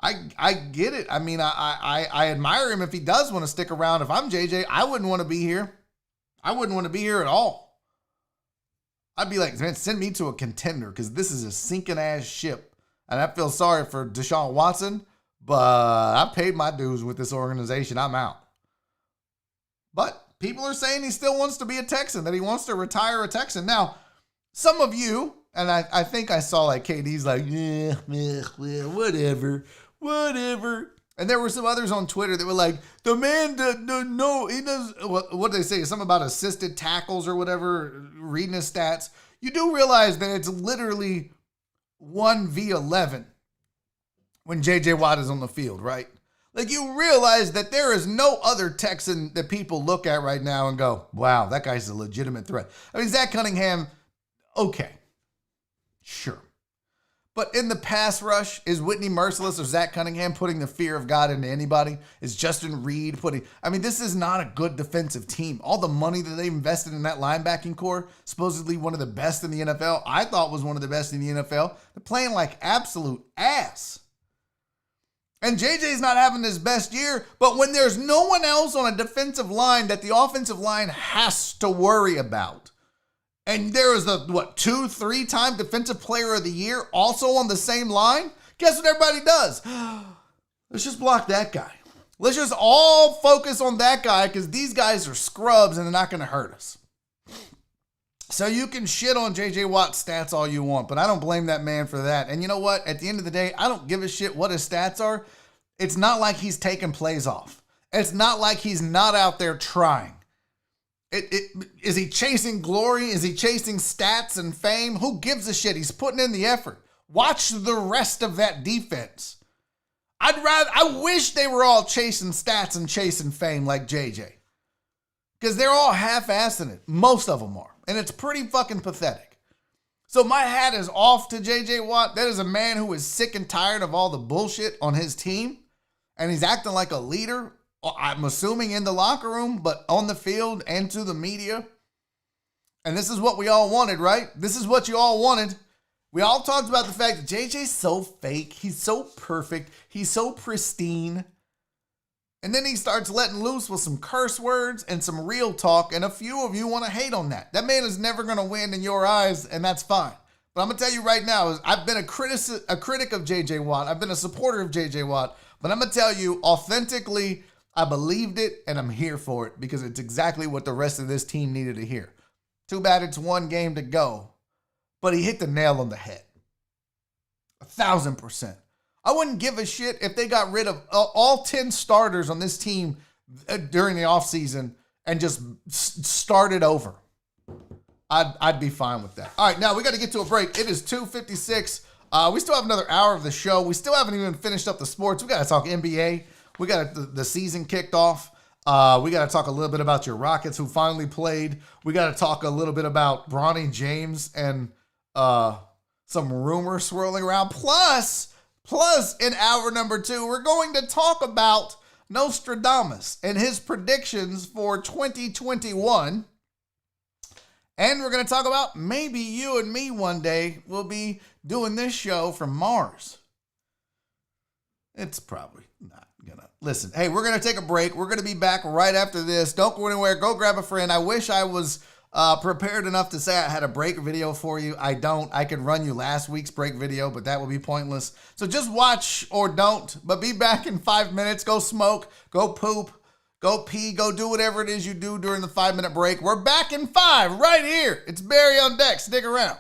I get it. I mean, I admire him if he does want to stick around. If I'm JJ, I wouldn't want to be here. I wouldn't want to be here at all. I'd be like, man, send me to a contender because this is a sinking ass ship. And I feel sorry for Deshaun Watson, but I paid my dues with this organization. I'm out. But people are saying he still wants to be a Texan, that he wants to retire a Texan. Now, some of you, and I think I saw like KD's like, whatever. And there were some others on Twitter that were like, the man, no, he does, what did they say? Something about assisted tackles or whatever, reading his stats. You do realize that it's literally 1v11 when J.J. Watt is on the field, right? Like, you realize that there is no other Texan that people look at right now and go, wow, that guy's a legitimate threat. I mean, Zach Cunningham, okay, sure. But in the pass rush, is Whitney Merciless or Zach Cunningham putting the fear of God into anybody? Is Justin Reed this is not a good defensive team. All the money that they've invested in that linebacking core, supposedly one of the best in the NFL, I thought was one of the best in the NFL. They're playing like absolute ass. And JJ's not having his best year, but when there's no one else on a defensive line that the offensive line has to worry about, and there is a, 2-3-time defensive player of the year also on the same line, guess what everybody does? Let's just block that guy. Let's just all focus on that guy because these guys are scrubs and they're not going to hurt us. So you can shit on J.J. Watt's stats all you want, but I don't blame that man for that. And you know what? At the end of the day, I don't give a shit what his stats are. It's not like he's taking plays off. It's not like he's not out there trying. Is he chasing glory? Is he chasing stats and fame? Who gives a shit? He's putting in the effort. Watch the rest of that defense. I wish they were all chasing stats and chasing fame like JJ. Because they're all half-assing it. Most of them are. And it's pretty fucking pathetic. So my hat is off to JJ Watt. That is a man who is sick and tired of all the bullshit on his team. And he's acting like a leader, I'm assuming in the locker room, but on the field and to the media. And this is what we all wanted, right? This is what you all wanted. We all talked about the fact that JJ's so fake. He's so perfect. He's so pristine. And then he starts letting loose with some curse words and some real talk, and a few of you want to hate on that. That man is never going to win in your eyes, and that's fine. But I'm going to tell you right now, I've been a critic of J.J. Watt. I've been a supporter of J.J. Watt. But I'm going to tell you, authentically, I believed it, and I'm here for it because it's exactly what the rest of this team needed to hear. Too bad it's one game to go, but he hit the nail on the head. 1,000%. I wouldn't give a shit if they got rid of all 10 starters on this team during the offseason and just started over. I'd be fine with that. All right, now we got to get to a break. It is 2:56. We still have another hour of the show. We still haven't even finished up the sports. We got to talk NBA. We got the season kicked off. We got to talk a little bit about your Rockets who finally played. We got to talk a little bit about Bronny James and some rumors swirling around. Plus, in hour number 2, we're going to talk about Nostradamus and his predictions for 2021. And we're going to talk about maybe you and me one day will be doing this show from Mars. It's probably not going to. Listen, hey, we're going to take a break. We're going to be back right after this. Don't go anywhere. Go grab a friend. I wish I was prepared enough to say I had a break video for you. I don't. I could run you last week's break video, but that would be pointless. So just watch or don't, but be back in 5 minutes. Go smoke, go poop, go pee, go do whatever it is you do during the 5-minute break. We're back in 5 right here. It's Barry on deck. Stick around.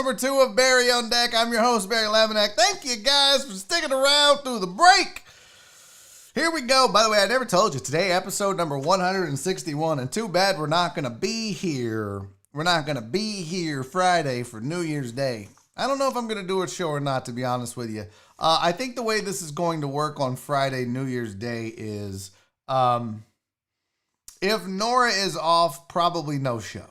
number 2 of Barry on Deck. I'm your host, Barry Laminack. Thank you guys for sticking around through the break. Here we go. By the way, I never told you. Today, episode number 161. And too bad we're not going to be here. We're not going to be here Friday for New Year's Day. I don't know if I'm going to do a show or not, to be honest with you. I think the way this is going to work on Friday, New Year's Day, is if Nora is off, probably no show.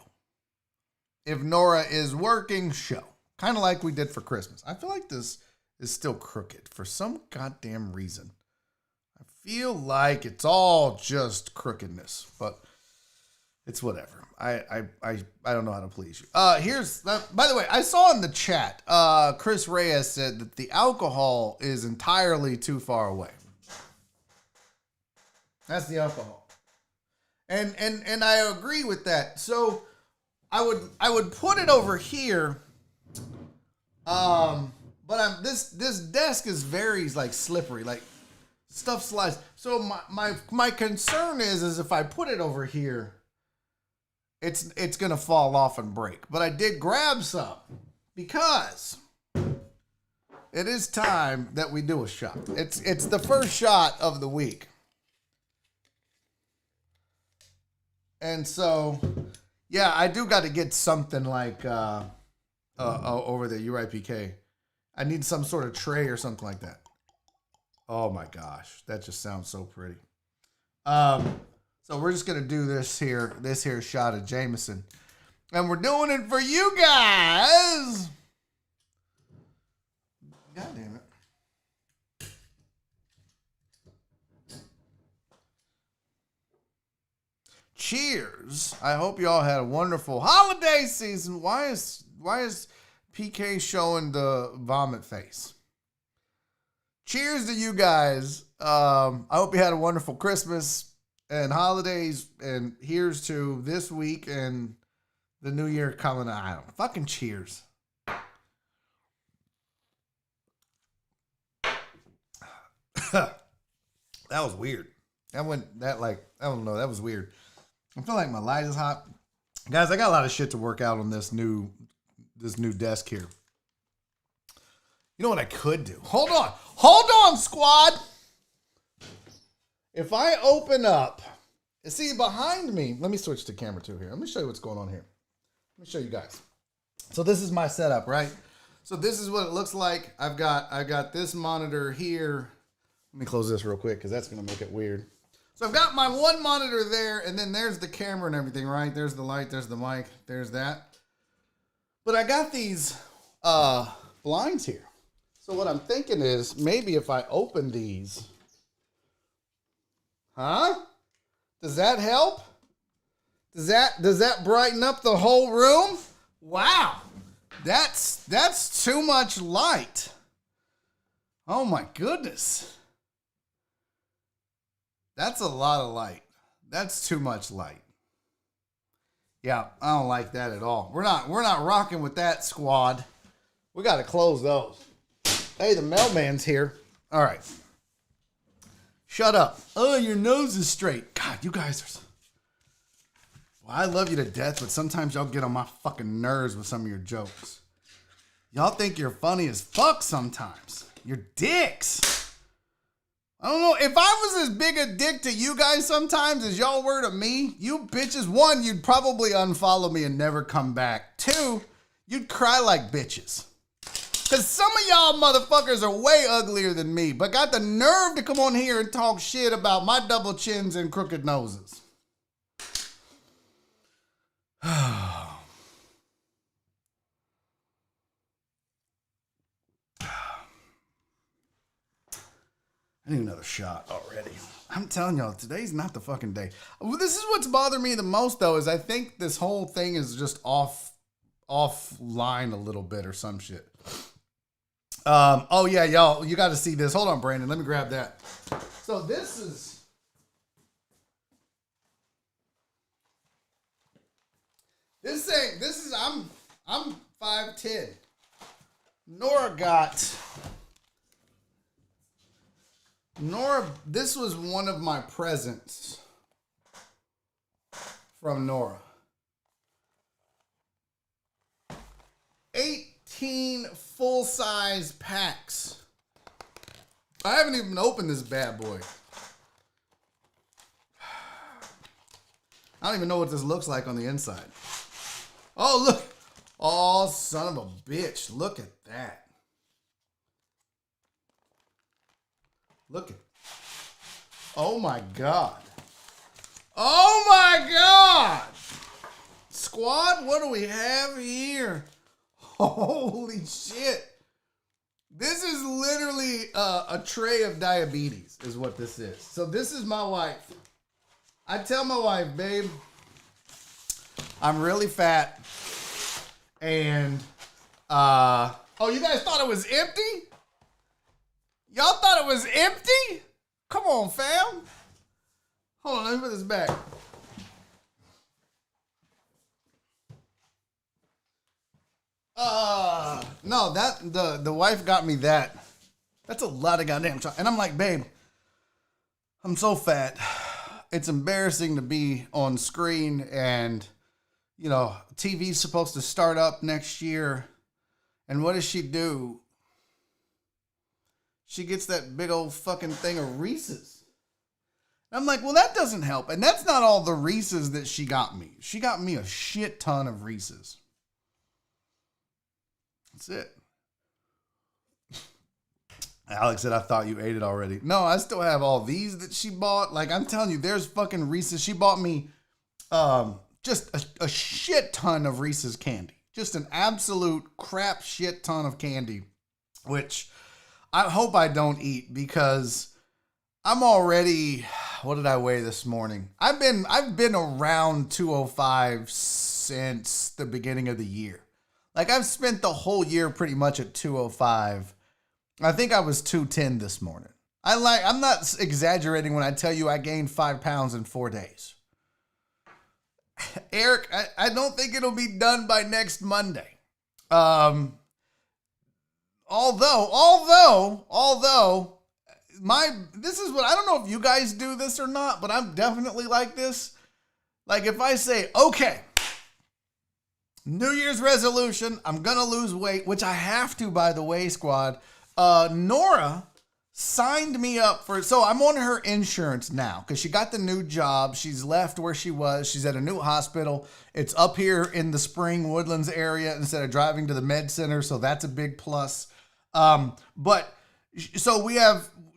If Nora is working, show. Kind of like we did for Christmas. I feel like this is still crooked for some goddamn reason. I feel like it's all just crookedness, but it's whatever. I don't know how to please you. By the way, I saw in the chat, Chris Reyes said that the alcohol is entirely too far away. That's the alcohol. And I agree with that. So I would put it over here. But this desk is very like slippery, like stuff slides. So my concern is if I put it over here, it's gonna fall off and break. But I did grab some because it is time that we do a shot. It's the first shot of the week. And so, yeah, I do got to get something like over there. You're right, PK. I need some sort of tray or something like that. Oh my gosh, that just sounds so pretty. So we're just gonna do this here shot of Jameson, and we're doing it for you guys. God damn it. Cheers. I hope y'all had a wonderful holiday season. Why is PK showing the vomit face? Cheers to you guys. I hope you had a wonderful Christmas and holidays, and here's to this week and the new year coming out. Fucking cheers. That was weird. I don't know, that was weird. I feel like my light is hot. Guys, I got a lot of shit to work out on this new desk here. You know what I could do? Hold on, squad. If I open up, see behind me, let me switch to camera 2 here. Let me show you what's going on here. Let me show you guys. So this is my setup, right? So this is what it looks like. I've got this monitor here. Let me close this real quick because that's going to make it weird. So I've got my one monitor there, and then there's the camera and everything, right? There's the light, there's the mic, there's that. But I got these blinds here. So what I'm thinking is maybe if I open these, does that help? Does that brighten up the whole room? Wow, that's too much light. Oh my goodness. That's a lot of light. That's too much light. Yeah, I don't like that at all. We're not rocking with that, squad. We got to close those. Hey, the mailman's here. All right. Shut up. Oh, your nose is straight. God, you guys are... Well, I love you to death, but sometimes y'all get on my fucking nerves with some of your jokes. Y'all think you're funny as fuck sometimes. You're dicks. I don't know. If I was as big a dick to you guys sometimes as y'all were to me, you bitches, 1, you'd probably unfollow me and never come back. 2, you'd cry like bitches. Because some of y'all motherfuckers are way uglier than me, but got the nerve to come on here and talk shit about my double chins and crooked noses. I need another shot already. I'm telling y'all, today's not the fucking day. Well, this is what's bothering me the most, though, is I think this whole thing is just offline a little bit or some shit. Oh yeah, y'all, you got to see this. Hold on, Brandon. Let me grab that. So this is I'm 5'10". Nora, this was one of my presents from Nora. 15 full-size packs. I haven't even opened this bad boy. I don't even know what this looks like on the inside. Oh, look. Oh, son of a bitch. Look at that. Look at. Oh, my God. Oh, my God. Squad, what do we have here? Holy shit. This is literally a tray of diabetes is what this is. So this is my wife. I tell my wife, babe, I'm really fat. And, oh, you guys thought it was empty? Y'all thought it was empty? Come on, fam. Hold on, let me put this back. No, the wife got me that. That's a lot of goddamn chocolate. And I'm like, babe, I'm so fat. It's embarrassing to be on screen and, you know, TV's supposed to start up next year. And what does she do? She gets that big old fucking thing of Reese's. I'm like, well, that doesn't help. And that's not all the Reese's that she got me. She got me a shit ton of Reese's. That's it. Alex said, I thought you ate it already. No, I still have all these that she bought. Like, I'm telling you, there's fucking Reese's. She bought me just a shit ton of Reese's candy. Just an absolute crap shit ton of candy, which I hope I don't eat because I'm already, what did I weigh this morning? I've been around 205 since the beginning of the year. Like, I've spent the whole year pretty much at 205. I think I was 210 this morning. I'm not exaggerating when I tell you I gained 5 pounds in 4 days. Eric, I don't think it'll be done by next Monday. Although, this is what, I don't know if you guys do this or not, but I'm definitely like this. Like, if I say, okay, New Year's resolution, I'm gonna lose weight, which I have to, by the way, squad. Nora signed me up for, so I'm on her insurance now because she got the new job. She's left where she was. She's at a new hospital. It's up here in the Spring Woodlands area instead of driving to the med center. So that's a big plus. But so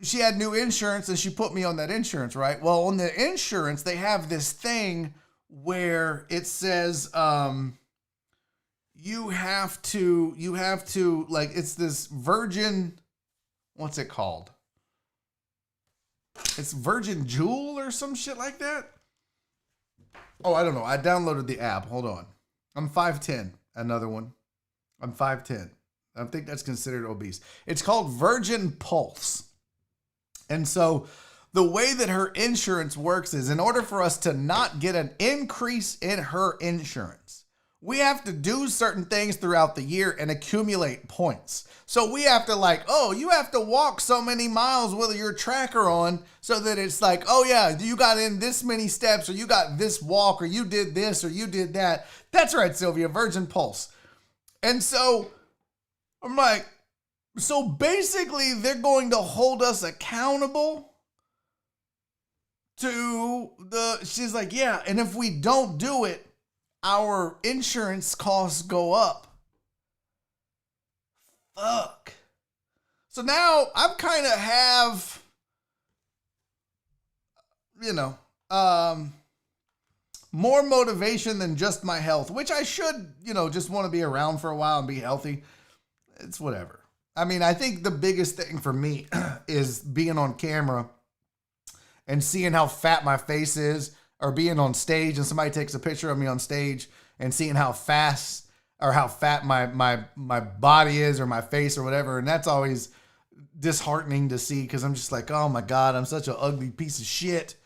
she had new insurance and she put me on that insurance, right? Well, on the insurance, they have this thing where it says, you have to, like, it's this Virgin, what's it called? It's Virgin Jewel or some shit like that. Oh, I don't know. I downloaded the app. Hold on. I'm 5'10". Another one. I'm 5'10". I think that's considered obese. It's called Virgin Pulse. And so the way that her insurance works is in order for us to not get an increase in her insurance, we have to do certain things throughout the year and accumulate points. So we have to you have to walk so many miles with your tracker on so that it's like, oh yeah, you got in this many steps or you got this walk or you did this or you did that. That's right, Sylvia, Virgin Pulse. And so I'm like, so basically they're going to hold us accountable to she's like, yeah, and if we don't do it, our insurance costs go up. Fuck. So now I'm kind of have, more motivation than just my health, which I should, just want to be around for a while and be healthy. It's whatever. I mean, I think the biggest thing for me is being on camera and seeing how fat my face is, or being on stage and somebody takes a picture of me on stage and seeing how fast or how fat my body is or my face or whatever. And that's always disheartening to see because I'm just like, oh my God, I'm such an ugly piece of shit.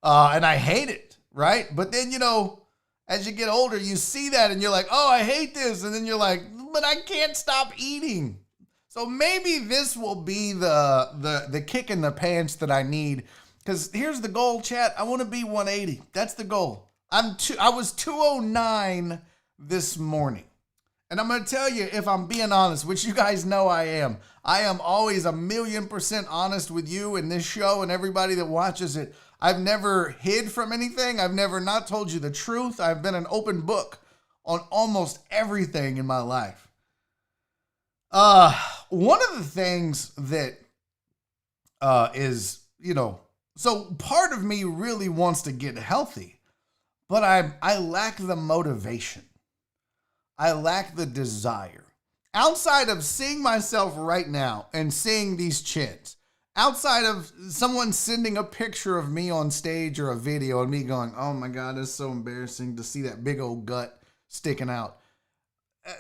And I hate it, right? But then, as you get older, you see that and you're like, oh, I hate this. And then you're like, but I can't stop eating. So maybe this will be the kick in the pants that I need. Because here's the goal, chat. I want to be 180. That's the goal. I was 209 this morning. And I'm going to tell you, if I'm being honest, which you guys know I am always 1,000,000% honest with you in this show and everybody that watches it. I've never hid from anything. I've never not told you the truth. I've been an open book on almost everything in my life. One of the things that is, so part of me really wants to get healthy, but I lack the motivation. I lack the desire. Outside of seeing myself right now and seeing these chins, outside of someone sending a picture of me on stage or a video and me going, oh my God, it's so embarrassing to see that big old gut sticking out.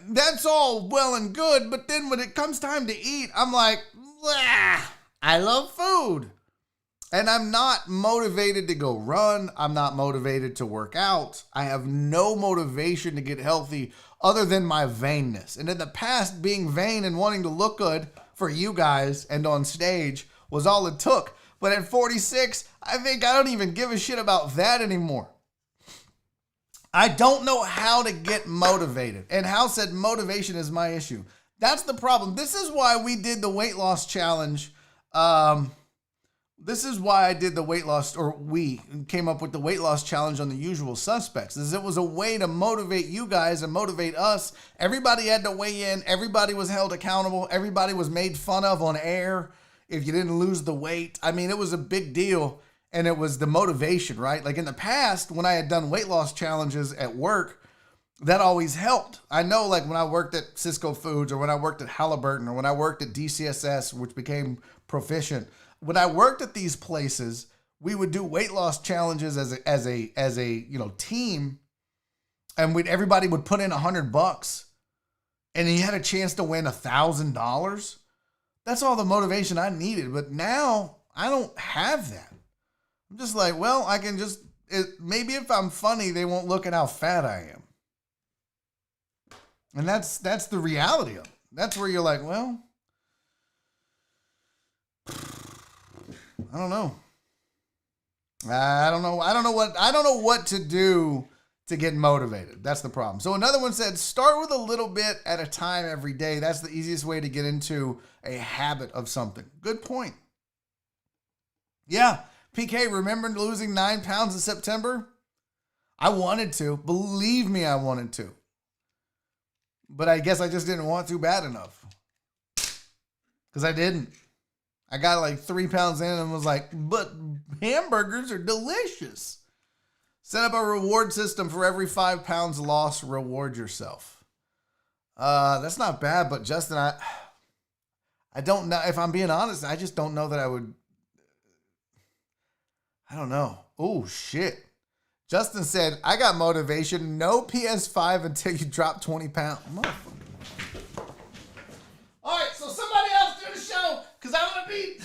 That's all well and good, but then when it comes time to eat, I'm like, I love food. And I'm not motivated to go run. I'm not motivated to work out. I have no motivation to get healthy other than my vainness. And in the past, being vain and wanting to look good for you guys and on stage was all it took. But at 46, I think I don't even give a shit about that anymore. I don't know how to get motivated. And Hal said motivation is my issue. That's the problem. This is why we did the weight loss challenge. This is why I did the weight loss, or we came up with the weight loss challenge on The Usual Suspects. It was a way to motivate you guys and motivate us. Everybody had to weigh in. Everybody was held accountable. Everybody was made fun of on air if you didn't lose the weight. I mean, it was a big deal, and it was the motivation, right? Like in the past, when I had done weight loss challenges at work, that always helped. I know, like when I worked at Cisco Foods, or when I worked at Halliburton, or when I worked at DCSS, which became Proficient. When I worked at these places, we would do weight loss challenges as a team, and everybody would put in $100, and you had a chance to win $1,000. That's all the motivation I needed. But now I don't have that. I'm just like, well, I can just maybe if I'm funny, they won't look at how fat I am, and that's the reality of it. That's where you're like, well, I don't know. I don't know what to do to get motivated. That's the problem. So another one said, start with a little bit at a time every day. That's the easiest way to get into a habit of something. Good point. Yeah. PK, remember losing 9 pounds in September? I wanted to. Believe me, I wanted to. But I guess I just didn't want to bad enough. Because I didn't. I got like 3 pounds in and was like, but hamburgers are delicious. Set up a reward system for every 5 pounds lost, reward yourself. That's not bad, but Justin, I don't know. If I'm being honest, I just don't know that I would. I don't know. Oh, shit. Justin said, I got motivation. No PS5 until you drop 20 pounds. Motherfucker. All right, so somebody else do the show, because I'm going to be...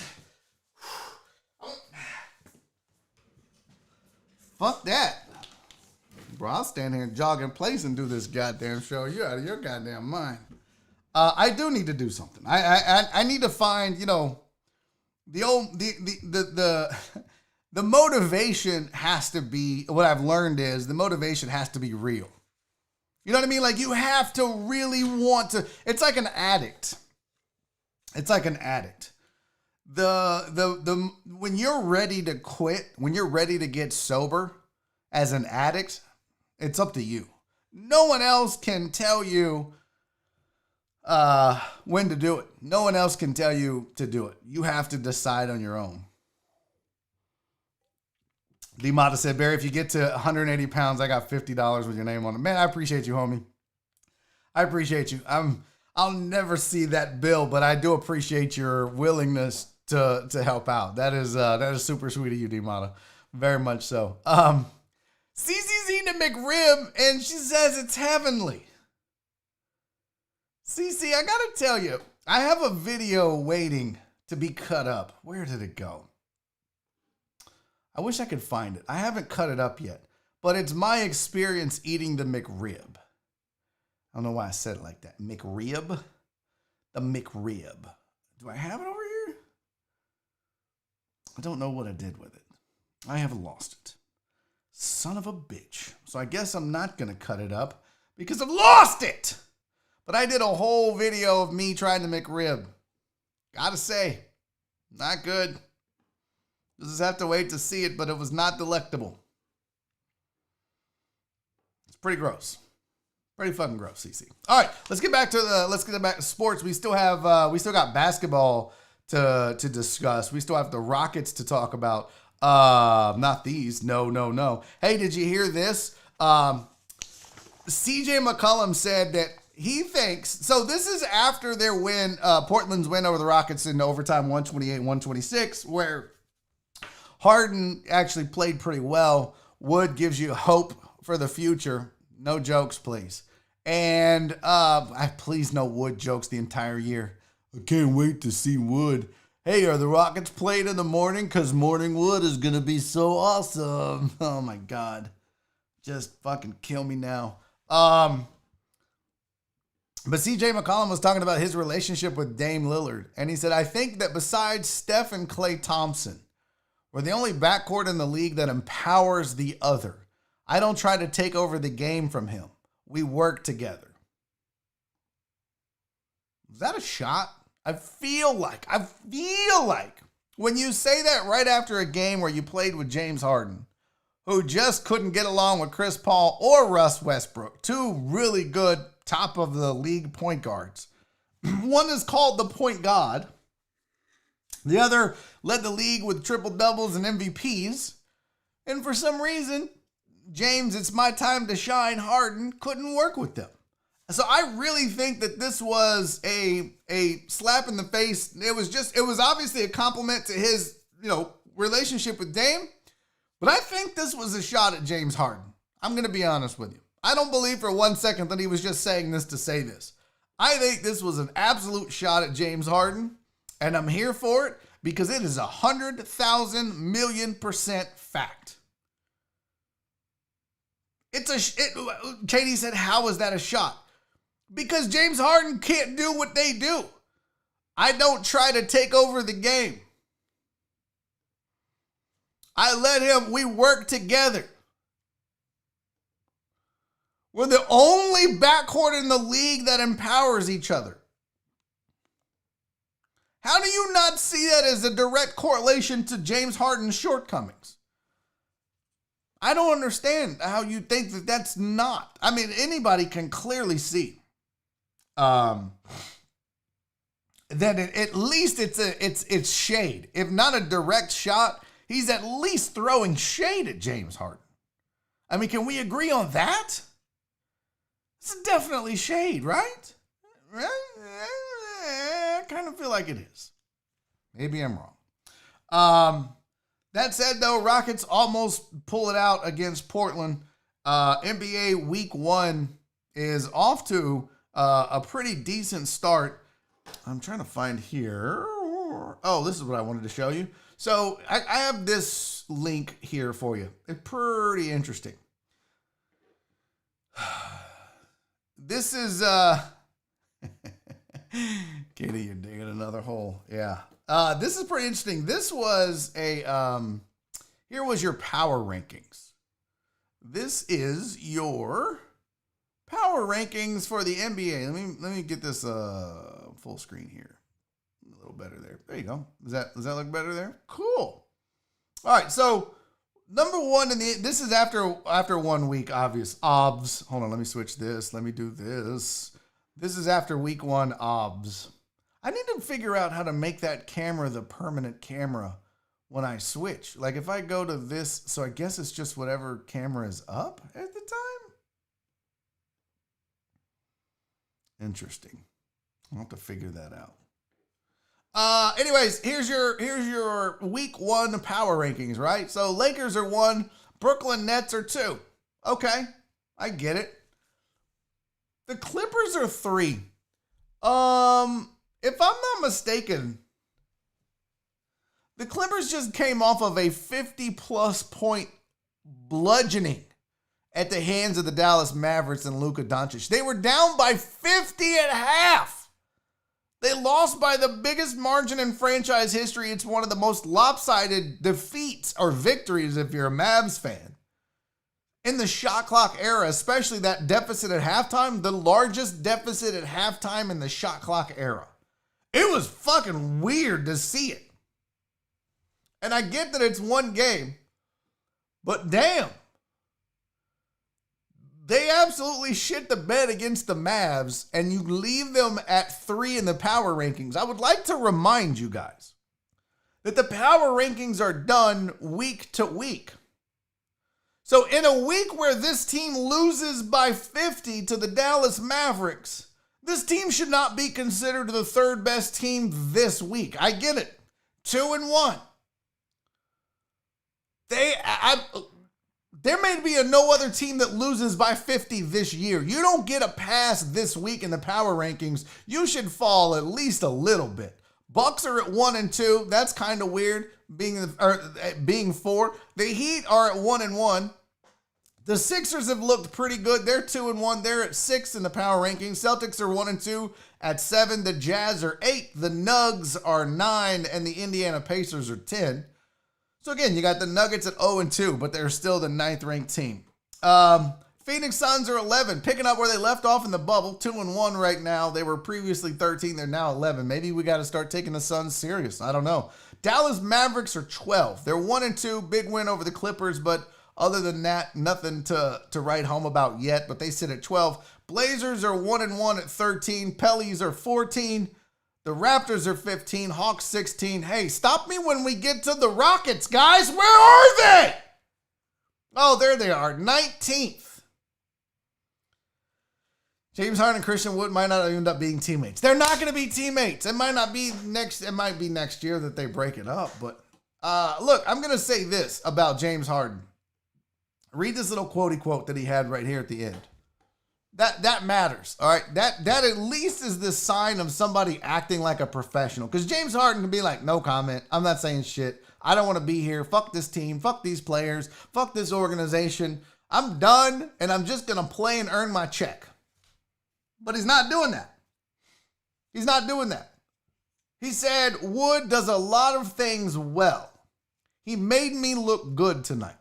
Fuck that. Bro, I'll stand here and jog in place and do this goddamn show. You're out of your goddamn mind. I do need to do something. I need to find, the motivation has to be, what I've learned is the motivation has to be real. You know what I mean? Like you have to really want to, it's like an addict. It's like an addict. When you're ready to quit, when you're ready to get sober as an addict, it's up to you. No one else can tell you when to do it. No one else can tell you to do it. You have to decide on your own. D-Mata said, Barry, if you get to 180 pounds, I got $50 with your name on it. Man, I appreciate you, homie. I appreciate you. I'll never see that bill, but I do appreciate your willingness to help out. That is super sweet of you, D-Mata. Very much so. Cece's eating a McRib, and she says it's heavenly. Cece, I gotta tell you, I have a video waiting to be cut up. Where did it go? I wish I could find it. I haven't cut it up yet, but it's my experience eating the McRib. I don't know why I said it like that. McRib? The McRib. Do I have it over here? I don't know what I did with it. I have lost it. Son of a bitch. So I guess I'm not going to cut it up because I've lost it. But I did a whole video of me trying to McRib. Gotta say, not good. You'll just have to wait to see it, but it was not delectable. It's pretty gross. Pretty fucking gross, CC. All right, let's get back to sports. We still got basketball to discuss. We still have the Rockets to talk about. Not these. No. Hey, did you hear this? CJ McCollum said that he thinks, so this is after their win, Portland's win over the Rockets in overtime 128-126, where Harden actually played pretty well. Wood gives you hope for the future. No jokes, please. And please no Wood jokes the entire year. I can't wait to see Wood. Hey, are the Rockets playing in the morning? Because morning Wood is going to be so awesome. Oh, my God. Just fucking kill me now. But CJ McCollum was talking about his relationship with Dame Lillard. And he said, I think that besides Steph and Klay Thompson, we're the only backcourt in the league that empowers the other. I don't try to take over the game from him. We work together. Is that a shot? I feel like when you say that right after a game where you played with James Harden, who just couldn't get along with Chris Paul or Russ Westbrook, two really good top of the league point guards. One is called the point god. The other led the league with triple doubles and MVPs. And for some reason, James, it's my time to shine, Harden couldn't work with them. So I really think that this was a slap in the face. It was obviously a compliment to his, relationship with Dame. But I think this was a shot at James Harden. I'm going to be honest with you. I don't believe for 1 second that he was just saying this to say this. I think this was an absolute shot at James Harden, and I'm here for it because it is 100,000,000,000% fact. Katie said, how is that a shot? Because James Harden can't do what they do. I don't try to take over the game. We work together. We're the only backcourt in the league that empowers each other. How do you not see that as a direct correlation to James Harden's shortcomings? I don't understand how you think that that's not. I mean, anybody can clearly see that at least it's shade. If not a direct shot, he's at least throwing shade at James Harden. I mean, can we agree on that? It's definitely shade, right? I kind of feel like it is. Maybe I'm wrong. That said, though, Rockets almost pull it out against Portland. NBA Week 1 is off to a pretty decent start. I'm trying to find here. Oh, this is what I wanted to show you. So I have this link here for you. It's pretty interesting. This is Katie, you're digging another hole. Yeah. This is pretty interesting. This was here was your power rankings. This is your power rankings for the NBA. Let me get this full screen here. A little better there. There you go. Does that look better there? Cool. All right. So number one this is after 1 week, obs. Hold on. Let me switch this. Let me do this. This is after week 1 obs. I need to figure out how to make that camera the permanent camera when I switch. Like if I go to this, so I guess it's just whatever camera is up at the time. Interesting. I'll have to figure that out. Anyways, here's your week 1 power rankings, right? So Lakers are 1, Brooklyn Nets are 2. Okay, I get it. The Clippers are 3. If I'm not mistaken, the Clippers just came off of a 50-plus point bludgeoning at the hands of the Dallas Mavericks and Luka Doncic. They were down by 50 at half. They lost by the biggest margin in franchise history. It's one of the most lopsided defeats or victories if you're a Mavs fan. in the shot clock era, especially that deficit at halftime, the largest deficit at halftime in the shot clock era. It was fucking weird to see it. And I get that it's one game, but damn. They absolutely shit the bed against the Mavs, and you leave them at 3 in the power rankings. I would like to remind you guys that the power rankings are done week to week. So in a week where this team loses by 50 to the Dallas Mavericks, this team should not be considered the third best team this week. I get it. 2-1. There may be no other team that loses by 50 this year. You don't get a pass this week in the power rankings. You should fall at least a little bit. Bucks are at 1-2. That's kind of weird, being 4. The Heat are at 1-1. The Sixers have looked pretty good. They're 2-1. They're at 6 in the power rankings. Celtics are 1-2 at 7. The Jazz are 8. The Nugs are 9, and the Indiana Pacers are 10. So again, you got the Nuggets at 0-2, but they're still the 9th ranked team. Phoenix Suns are 11, picking up where they left off in the bubble. 2-1 right now. They were previously 13. They're now 11. Maybe we got to start taking the Suns serious. I don't know. Dallas Mavericks are 12. They're 1-2, big win over the Clippers, but other than that, nothing to write home about yet, but they sit at 12. Blazers are 1-1 at 13. Pellies are 14. The Raptors are 15. Hawks 16. Hey, stop me when we get to the Rockets, guys. Where are they? Oh, there they are. 19th. James Harden and Christian Wood might not end up being teammates. They're not going to be teammates. It might be next year that they break it up. But look, I'm going to say this about James Harden. Read this little quotey quote that he had right here at the end. That matters, all right? That at least is the sign of somebody acting like a professional. Because James Harden can be like, no comment. I'm not saying shit. I don't want to be here. Fuck this team. Fuck these players. Fuck this organization. I'm done, and I'm just going to play and earn my check. But he's not doing that. He's not doing that. He said, Wood does a lot of things well. He made me look good tonight.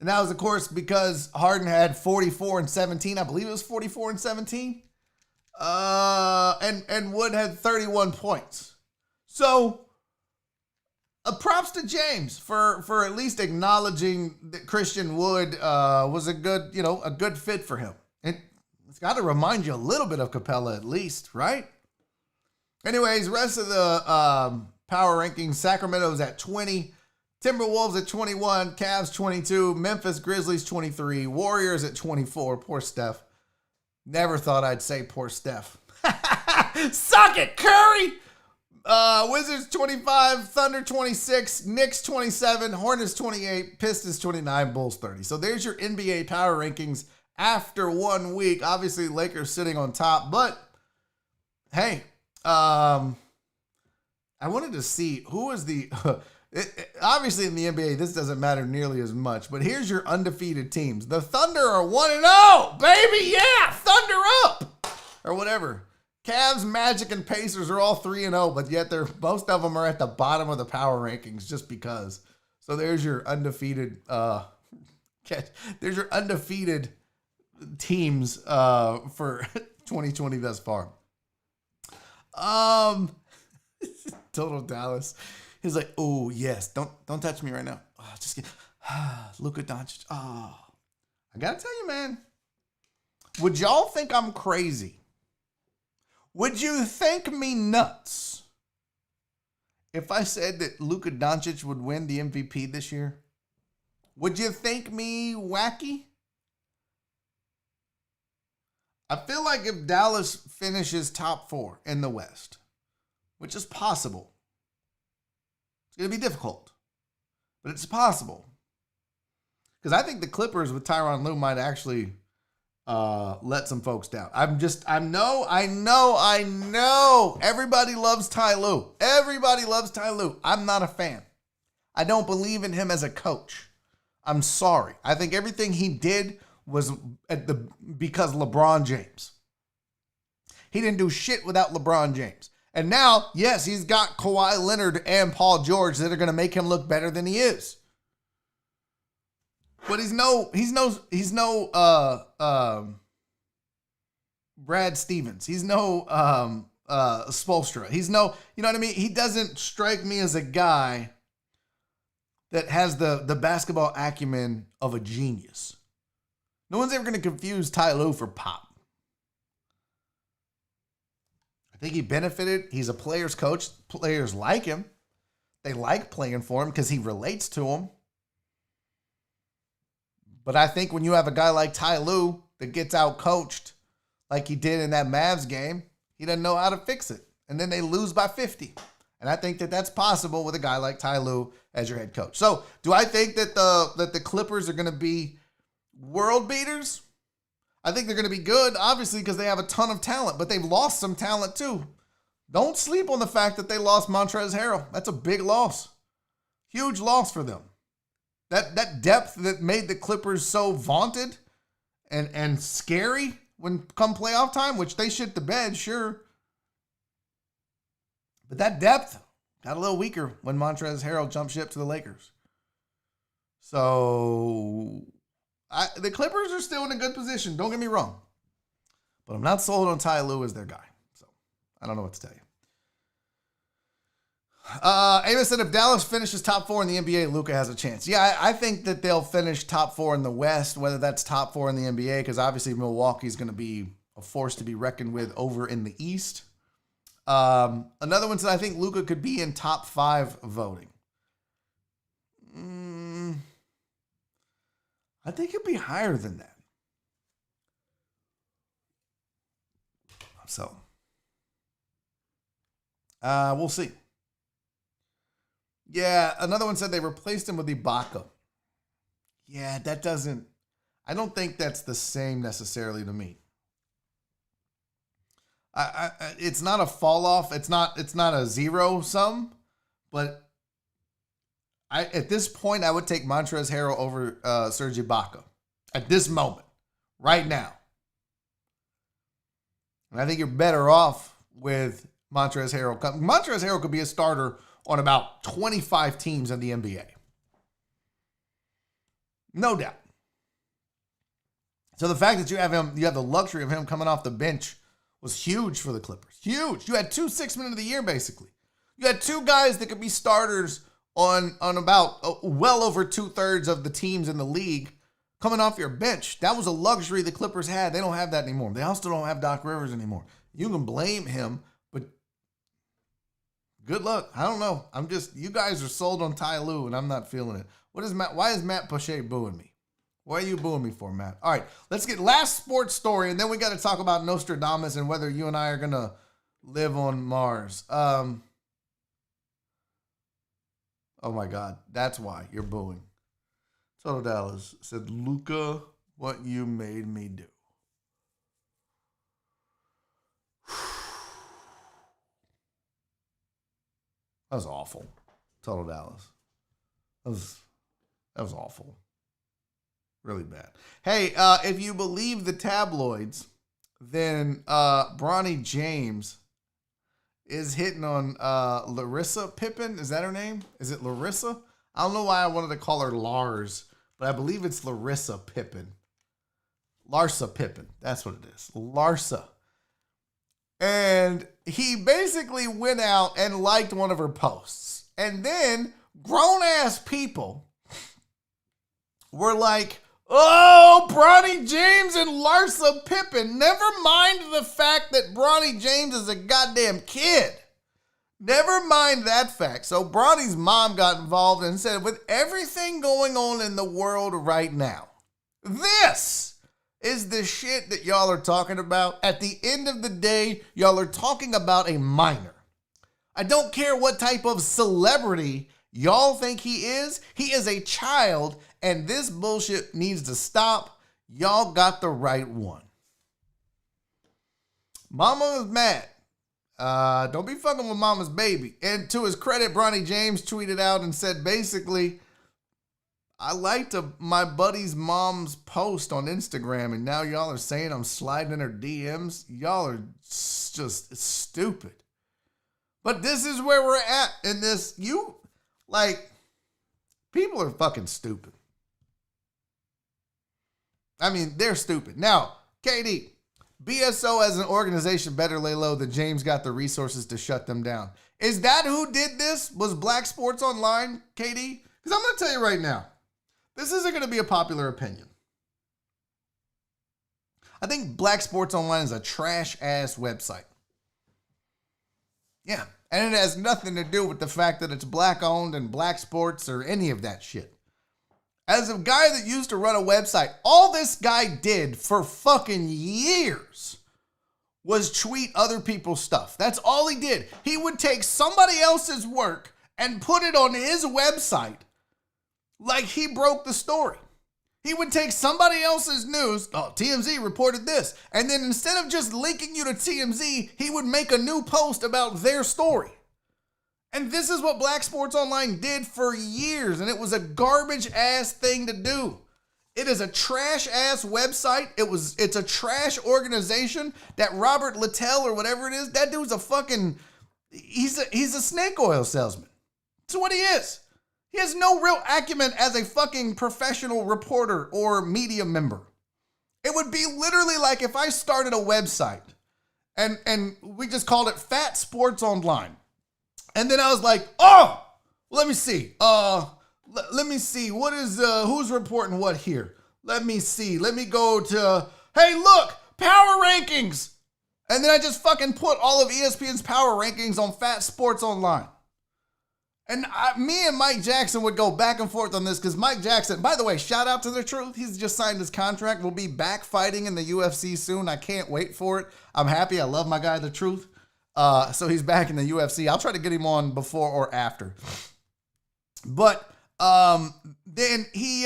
And that was, of course, because Harden had 44 and 17. I believe it was 44 and 17. And Wood had 31 points. So, props to James for at least acknowledging that Christian Wood was a good fit for him. It's got to remind you a little bit of Capella at least, right? Anyways, rest of the power rankings, Sacramento's at 20. Timberwolves at 21, Cavs 22, Memphis Grizzlies 23, Warriors at 24. Poor Steph. Never thought I'd say poor Steph. Suck it, Curry! Wizards 25, Thunder 26, Knicks 27, Hornets 28, Pistons 29, Bulls 30. So there's your NBA power rankings after 1 week. Obviously, Lakers sitting on top, but hey, I wanted to see who was the... obviously, in the NBA, this doesn't matter nearly as much, but here's your undefeated teams. The Thunder are 1-0, baby, yeah, Thunder up, or whatever. Cavs, Magic, and Pacers are all 3-0, but yet most of them are at the bottom of the power rankings just because. So there's your undefeated. There's your undefeated teams for 2020 thus far. Total Dallas. He's like, oh, yes, don't touch me right now. Oh, just get Luka Doncic. Oh, I got to tell you, man, would y'all think I'm crazy? Would you think me nuts if I said that Luka Doncic would win the MVP this year? Would you think me wacky? I feel like if Dallas finishes top 4 in the West, which is possible, it's going to be difficult, but it's possible. Because I think the Clippers with Tyronn Lue might actually let some folks down. I know. Everybody loves Ty Lue. Everybody loves Ty Lue. I'm not a fan. I don't believe in him as a coach. I'm sorry. I think everything he did was because LeBron James. He didn't do shit without LeBron James. And now, yes, he's got Kawhi Leonard and Paul George that are going to make him look better than he is. But he's no Brad Stevens. He's no Spoelstra. He's no, you know what I mean? He doesn't strike me as a guy that has the basketball acumen of a genius. No one's ever going to confuse Ty Lue for Pop. I think he benefited. He's a player's coach. Players like him. They like playing for him because he relates to them. But I think when you have a guy like Ty Lue that gets out coached like he did in that Mavs game, he doesn't know how to fix it. And then they lose by 50. And I think that that's possible with a guy like Ty Lue as your head coach. So do I think that the Clippers are going to be world beaters? I think they're going to be good, obviously, because they have a ton of talent, but they've lost some talent too. Don't sleep on the fact that they lost Montrezl Harrell. That's a big loss. Huge loss for them. That depth that made the Clippers so vaunted and scary when come playoff time, which they shit the bed, sure. But that depth got a little weaker when Montrezl Harrell jumped ship to the Lakers. So the Clippers are still in a good position. Don't get me wrong. But I'm not sold on Ty Lue as their guy. So I don't know what to tell you. Amos said if Dallas finishes top 4 in the NBA, Luka has a chance. Yeah, I think that they'll finish top 4 in the West, whether that's top 4 in the NBA, because obviously Milwaukee's going to be a force to be reckoned with over in the East. Another one said I think Luka could be in top 5 voting. I think it'd be higher than that. So, we'll see. Yeah, another one said they replaced him with Ibaka. Yeah, I don't think that's the same necessarily to me. It's not a fall off. It's not a zero sum, but at this point, I would take Montrezl Harrell over Serge Ibaka at this moment, right now. And I think you're better off with Montrezl Harrell. Montrezl Harrell could be a starter on about 25 teams in the NBA. No doubt. So the fact that you have the luxury of him coming off the bench was huge for the Clippers. Huge. You had 2 6-men of the year, basically. You had 2 guys that could be starters on about well over 2/3 of the teams in the league coming off your bench. That was a luxury the Clippers had. They don't have that anymore. They also don't have Doc Rivers anymore. You can blame him, but good luck. I don't know. You guys are sold on Ty Lue, and I'm not feeling it. Why is Matt Poche booing me? What are you booing me for, Matt? All right, let's get last sports story, and then we got to talk about Nostradamus and whether you and I are going to live on Mars. Oh, my God. That's why you're booing. Total Dallas said, Luka, what you made me do. That was awful. Total Dallas. That was awful. Really bad. Hey, if you believe the tabloids, then Bronny James is hitting on Larissa Pippen. Is that her name? Is it Larissa? I don't know why I wanted to call her Lars, but I believe it's Larissa Pippen. Larsa Pippen. That's what it is. Larsa. And he basically went out and liked one of her posts. And then grown-ass people were like, oh, Bronny James and Larsa Pippen. Never mind the fact that Bronny James is a goddamn kid. Never mind that fact. So Bronny's mom got involved and said, with everything going on in the world right now, this is the shit that y'all are talking about. At the end of the day, y'all are talking about a minor. I don't care what type of celebrity y'all think he is. He is a child, and this bullshit needs to stop. Y'all got the right one. Mama was mad. Don't be fucking with mama's baby. And to his credit, Bronny James tweeted out and said, basically, I liked my buddy's mom's post on Instagram, and now y'all are saying I'm sliding in her DMs. Y'all are just stupid. But this is where we're at in this. People are fucking stupid. I mean, they're stupid. Now, KD, BSO as an organization better lay low than James got the resources to shut them down. Is that who did this? Was Black Sports Online, KD? Because I'm going to tell you right now, this isn't going to be a popular opinion. I think Black Sports Online is a trash-ass website. Yeah, and it has nothing to do with the fact that it's black-owned and black sports or any of that shit. As a guy that used to run a website, all this guy did for fucking years was tweet other people's stuff. That's all he did. He would take somebody else's work and put it on his website like he broke the story. He would take somebody else's news, oh, TMZ reported this, and then instead of just linking you to TMZ, he would make a new post about their story. And this is what Black Sports Online did for years, and it was a garbage-ass thing to do. It is a trash-ass website. It's a trash organization that Robert Littell or whatever it is, that dude's a fucking, he's a snake oil salesman. That's what he is. He has no real acumen as a fucking professional reporter or media member. It would be literally like if I started a website and we just called it Fat Sports Online. And then I was like, oh, let me see. Let me see. What is, who's reporting what here? Let me see. Let me go to, hey, look, power rankings. And then I just fucking put all of ESPN's power rankings on Fat Sports Online. And me and Mike Jackson would go back and forth on this because Mike Jackson, by the way, shout out to The Truth. He's just signed his contract. We'll be back fighting in the UFC soon. I can't wait for it. I'm happy. I love my guy, The Truth. So he's back in the UFC. I'll try to get him on before or after. But then he,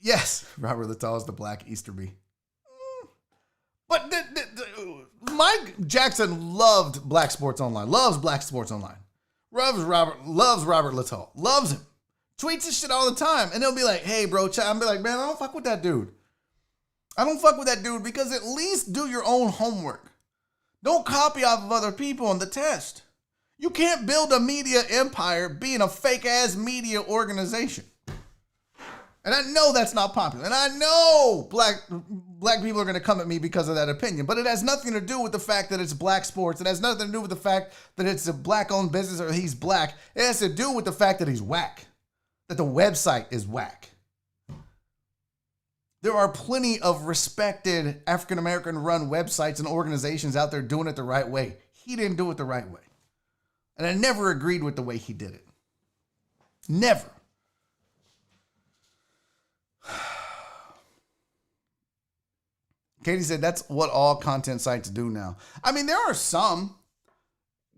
yes, Robert Littell is the Black Easterby. But Mike Jackson loved Black Sports Online, loves Black Sports Online, loves Robert Littell, loves him, tweets his shit all the time. And they'll be like, hey, bro, I'll be like, man, I don't fuck with that dude. I don't fuck with that dude because at least do your own homework. Don't copy off of other people on the test. You can't build a media empire being a fake-ass media organization. And I know that's not popular. And I know black people are going to come at me because of that opinion. But it has nothing to do with the fact that it's black sports. It has nothing to do with the fact that it's a black-owned business or he's black. It has to do with the fact that he's whack. That the website is whack. There are plenty of respected African-American run websites and organizations out there doing it the right way. He didn't do it the right way. And I never agreed with the way he did it. Never. Katie said that's what all content sites do now. I mean, there are some,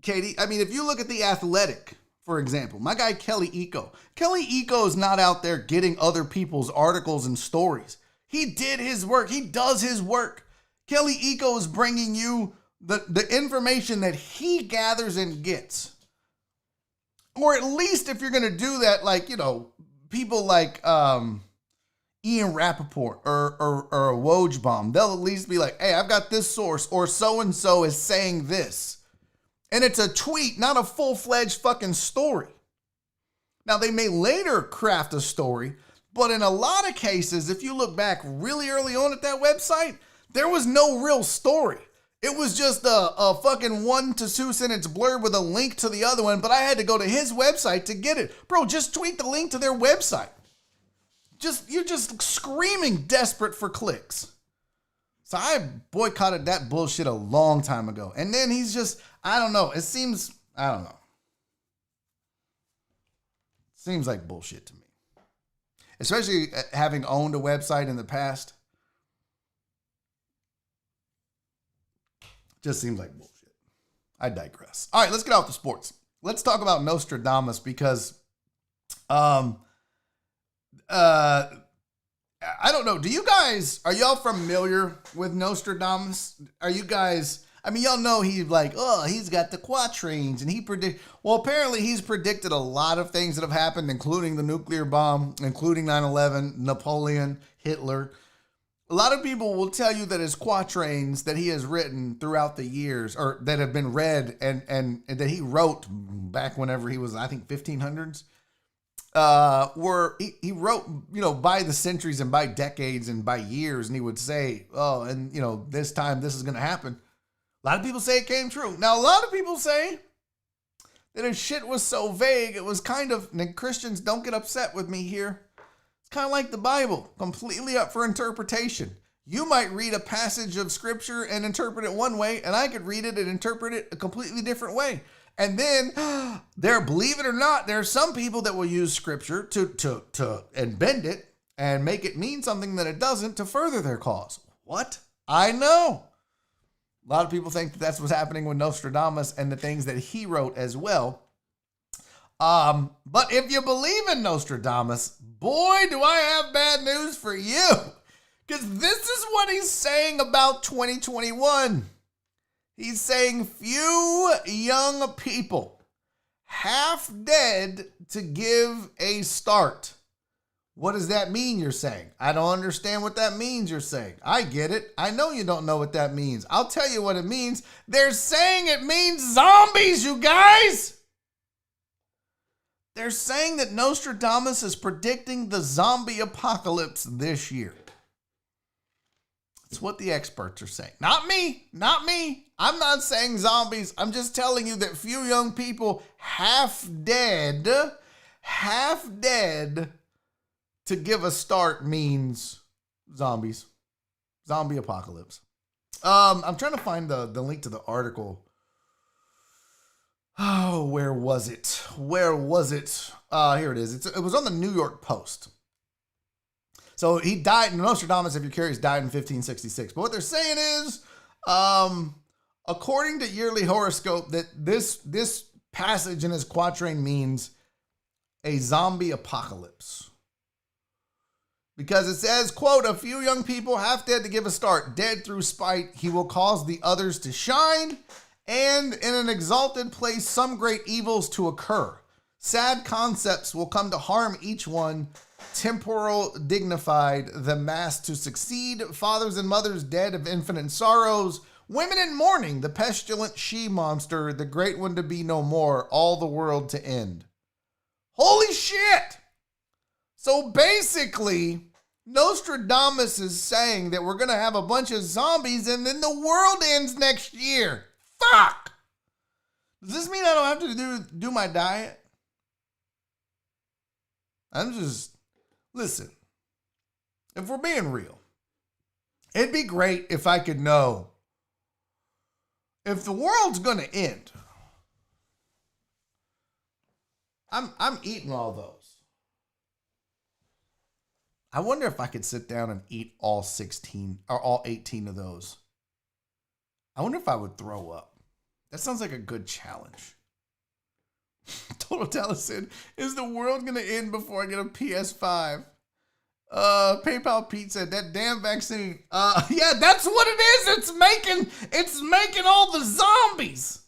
Katie. I mean, if you look at The Athletic, for example, my guy Kelly Eco. Kelly Eco is not out there getting other people's articles and stories. He did his work. He does his work. Kelly Eco is bringing you the information that he gathers and gets. Or at least if you're going to do that, like, you know, people like Ian Rappaport or a Wojbomb, they'll at least be like, hey, I've got this source or so-and-so is saying this. And it's a tweet, not a full-fledged fucking story. Now, they may later craft a story, but in a lot of cases, if you look back really early on at that website, there was no real story. It was just a fucking 1 to 2 sentence blurb with a link to the other one, but I had to go to his website to get it. Bro, just tweet the link to their website. You're just screaming desperate for clicks. So I boycotted that bullshit a long time ago. And then he's just, I don't know. It seems, I don't know. Seems like bullshit to me. Especially having owned a website in the past. Just seems like bullshit. I digress. All right, let's get off the sports. Let's talk about Nostradamus because I don't know. Are y'all familiar with Nostradamus? Are you guys, I mean, y'all know he's like, oh, he's got the quatrains and apparently he's predicted a lot of things that have happened, including the nuclear bomb, including 9/11, Napoleon, Hitler. A lot of people will tell you that his quatrains that he has written throughout the years or that have been read and that he wrote back whenever he was, I think, 1500s. he wrote, by the centuries and by decades and by years, and he would say, oh, and this time this is going to happen. A lot of people say it came true. Now, a lot of people say that his shit was so vague, it was kind of, and Christians, don't get upset with me here. It's kind of like the Bible, completely up for interpretation. You might read a passage of scripture and interpret it one way, and I could read it and interpret it a completely different way. And then believe it or not, there are some people that will use scripture to and bend it and make it mean something that it doesn't to further their cause. What? I know. A lot of people think that that's what's happening with Nostradamus and the things that he wrote as well. But if you believe in Nostradamus, boy, do I have bad news for you. Because this is what he's saying about 2021. He's saying few young people half dead to give a start. What does that mean, you're saying? I don't understand what that means, you're saying. I get it. I know you don't know what that means. I'll tell you what it means. They're saying it means zombies, you guys. They're saying that Nostradamus is predicting the zombie apocalypse this year. It's what the experts are saying. Not me. Not me. I'm not saying zombies. I'm just telling you that few young people half dead to give a start means zombies. Zombie apocalypse. I'm trying to find the link to the article. Oh, where was it? Here it is. It was on the New York Post. So he died, Nostradamus, if you're curious, died in 1566. But what they're saying is, according to yearly horoscope, that this passage in his quatrain means a zombie apocalypse. Because it says, quote, a few young people half dead to give a start, dead through spite, he will cause the others to shine, and in an exalted place some great evils to occur. Sad concepts will come to harm each one, temporal dignified, the mass to succeed, fathers and mothers dead of infinite sorrows, women in mourning, the pestilent she-monster, the great one to be no more, all the world to end. Holy shit! So basically, Nostradamus is saying that we're going to have a bunch of zombies and then the world ends next year. Fuck! Does this mean I don't have to do my diet? Listen, if we're being real, it'd be great if I could know if the world's going to end. I'm eating all those. I wonder if I could sit down and eat all 16 or all 18 of those. I wonder if I would throw up. That sounds like a good challenge. Total Dallas said, is the world going to end before I get a PS5? PayPal Pete said, that damn vaccine. Yeah, that's what it is. It's making all the zombies.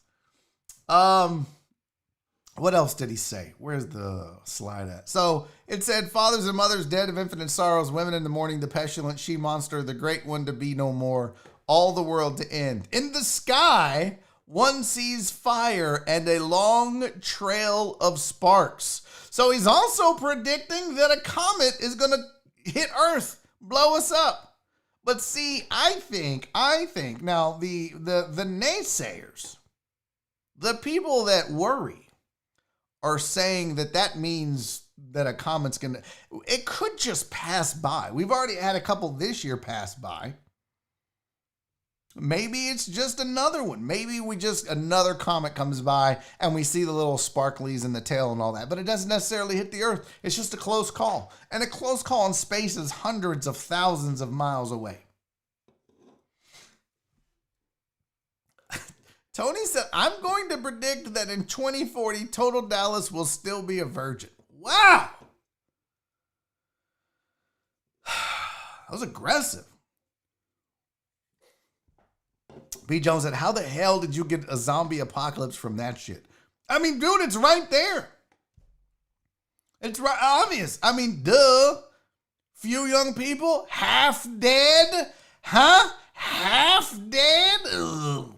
What else did he say? Where's the slide at? So it said, fathers and mothers dead of infinite sorrows, women in the mourning, the pestilent she-monster, the great one to be no more, all the world to end. In the sky, one sees fire and a long trail of sparks. So he's also predicting that a comet is going to hit Earth, blow us up. But see, I think now the naysayers, the people that worry, are saying that means that a comet's going to, it could just pass by. We've already had a couple this year pass by. Maybe it's just another one. Maybe another comet comes by and we see the little sparklies in the tail and all that, but it doesn't necessarily hit the Earth. It's just a close call. And a close call in space is hundreds of thousands of miles away. Tony said, I'm going to predict that in 2040, Total Dallas will still be a virgin. Wow. That was aggressive. B. Jones said, how the hell did you get a zombie apocalypse from that shit? I mean, dude, it's right there. It's right obvious. I mean, duh. Few young people, half dead. Huh? Half dead? Ugh.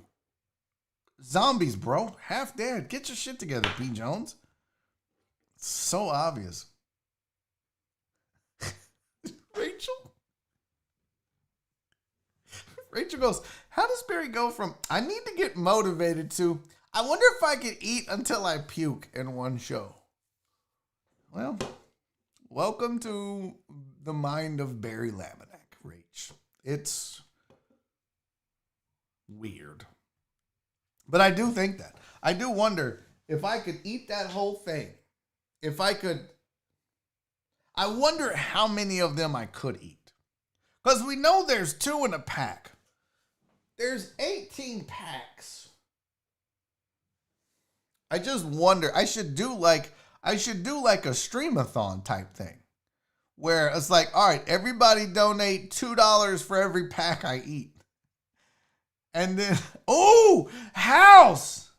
Zombies, bro. Half dead. Get your shit together, P. Jones. It's so obvious. Rachel. Rachel goes, how does Barry go from, I need to get motivated to, I wonder if I could eat until I puke in one show? Well, welcome to the mind of Barry Laminack, Rach. It's weird. But I do think that. I do wonder if I could eat that whole thing. If I could, I wonder how many of them I could eat. Because we know there's 2 in a pack. There's 18 packs. I just wonder, I should do like a streamathon type thing. Where it's like, all right, everybody donate $2 for every pack I eat. And then, oh, house.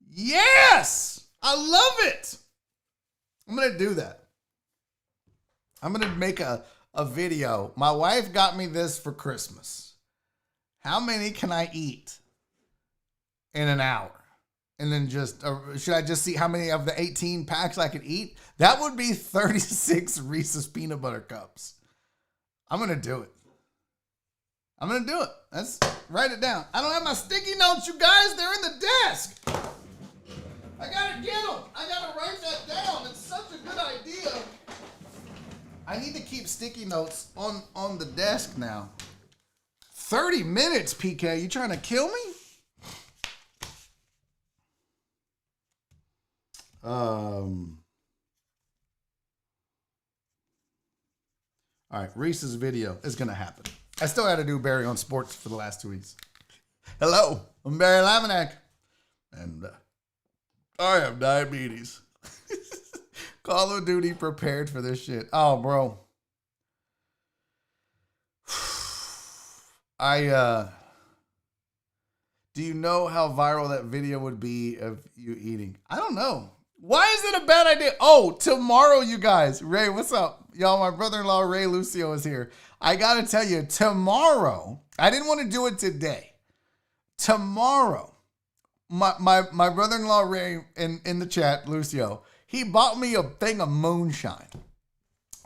Yes, I love it. I'm going to do that. I'm going to make a video. My wife got me this for Christmas. How many can I eat in an hour? And then just, should I just see how many of the 18 packs I could eat? That would be 36 Reese's peanut butter cups. I'm going to do it. I'm going to do it. Let's write it down. I don't have my sticky notes, you guys. They're in the desk. I got to get them. I got to write that down. It's such a good idea. I need to keep sticky notes on the desk now. 30 minutes, PK. You trying to kill me? All right, Reese's video is going to happen. I still had to do Barry on sports for the last 2 weeks. Hello, I'm Barry Laminack, and I have diabetes. Call of Duty prepared for this shit. Oh, bro. Do you know how viral that video would be of you eating? I don't know. Why is it a bad idea? Oh, tomorrow, you guys. Ray, what's up? Y'all, my brother-in-law, Ray Lucio, is here. I got to tell you, tomorrow, I didn't want to do it today. Tomorrow, my brother-in-law, Ray, in the chat, Lucio, he bought me a thing of moonshine.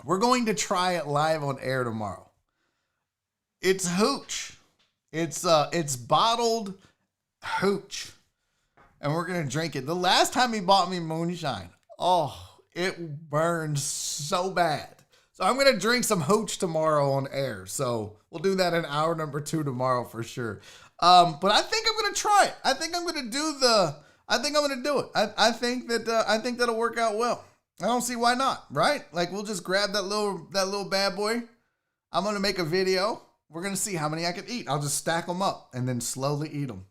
We're going to try it live on air tomorrow. It's hooch. It's bottled hooch. And we're going to drink it. The last time he bought me moonshine, oh, it burned so bad. So I'm going to drink some hooch tomorrow on air. So we'll do that in hour number 2 tomorrow for sure. But I think I'm going to try it. I think I'm going to do it. I think that'll work out well. I don't see why not, right? Like we'll just grab that little bad boy. I'm going to make a video. We're going to see how many I can eat. I'll just stack them up and then slowly eat them.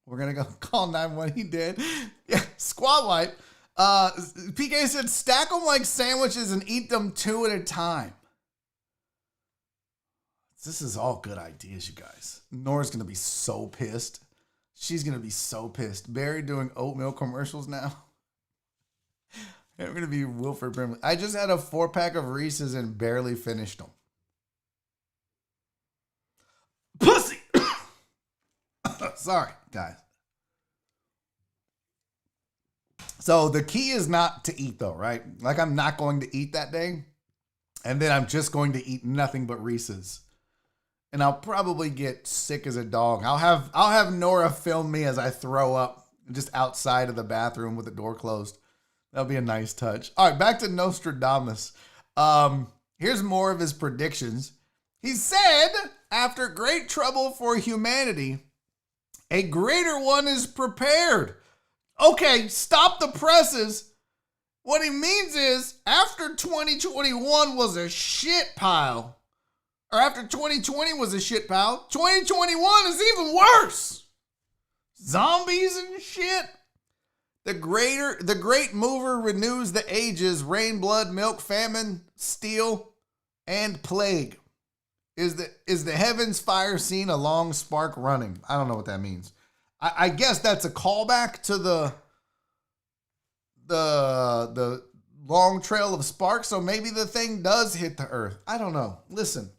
We're going to go call 911. He did. Yeah, squad wipe. PK said stack them like sandwiches and eat them 2 at a time. This is all good ideas, you guys. Nora's going to be so pissed. She's going to be so pissed. Barry doing oatmeal commercials now. I'm going to be Wilford Brimley. I just had a 4-pack of Reese's and barely finished them. Pussy! Sorry, guys. So the key is not to eat though, right? Like I'm not going to eat that day. And then I'm just going to eat nothing but Reese's. And I'll probably get sick as a dog. I'll have Nora film me as I throw up just outside of the bathroom with the door closed. That'll be a nice touch. All right, back to Nostradamus. Here's more of his predictions. He said, after great trouble for humanity, a greater one is prepared. Okay, stop the presses. What he means is, after 2021 was a shit pile, or after 2020 was a shit pile, 2021 is even worse. Zombies and shit. The great mover renews the ages, rain, blood, milk, famine, steel, and plague. Is the heavens fire seen a long spark running? I don't know what that means. I guess that's a callback to the long trail of sparks. So maybe the thing does hit the earth. I don't know. Listen,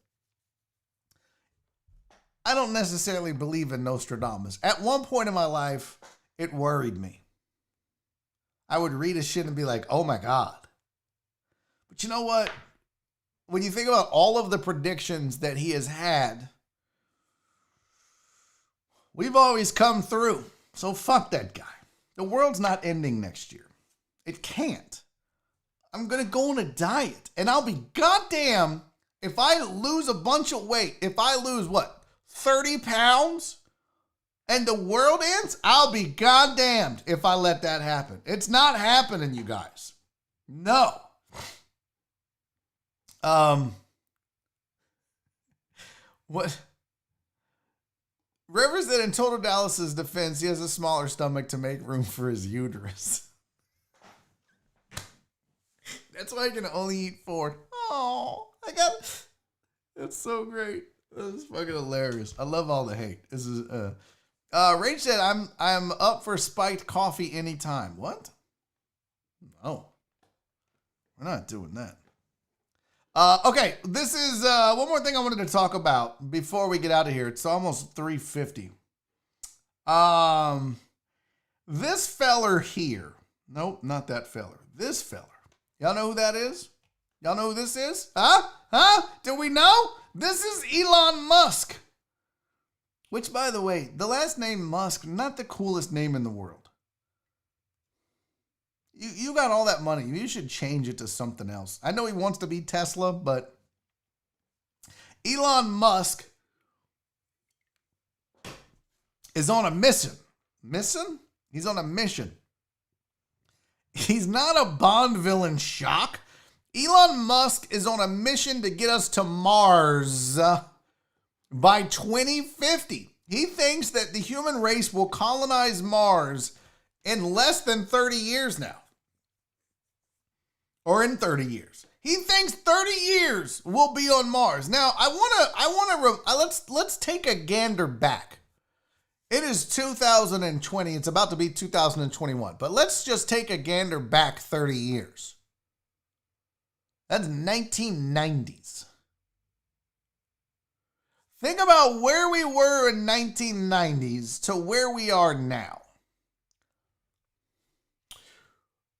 I don't necessarily believe in Nostradamus. At one point in my life, it worried me. I would read a shit and be like, oh my God. But you know what? When you think about all of the predictions that he has had, we've always come through. So fuck that guy. The world's not ending next year. It can't. I'm going to go on a diet. And I'll be goddamn if I lose a bunch of weight. If I lose, 30 pounds? And the world ends? I'll be goddamned if I let that happen. It's not happening, you guys. No. What? Rivers said in Total Dallas's defense, he has a smaller stomach to make room for his uterus. That's why I can only eat 4. Oh, that's so great. That's fucking hilarious. I love all the hate. This is Rach said I'm up for spiked coffee anytime. What? No. We're not doing that. Okay, this is one more thing I wanted to talk about before we get out of here. It's almost 3:50. This feller here. Nope, not that feller. This feller. Y'all know who that is? Y'all know who this is? Huh? Do we know? This is Elon Musk. Which, by the way, the last name Musk, not the coolest name in the world. You got all that money. You should change it to something else. I know he wants to be Tesla, but Elon Musk is on a mission. Mission? He's on a mission. He's not a Bond villain, shock. Elon Musk is on a mission to get us to Mars by 2050. He thinks that the human race will colonize Mars in less than 30 years now. Or in 30 years. He thinks 30 years we'll be on Mars. Now, let's take a gander back. It is 2020. It's about to be 2021. But let's just take a gander back 30 years. That's 1990s. Think about where we were in 1990s to where we are now.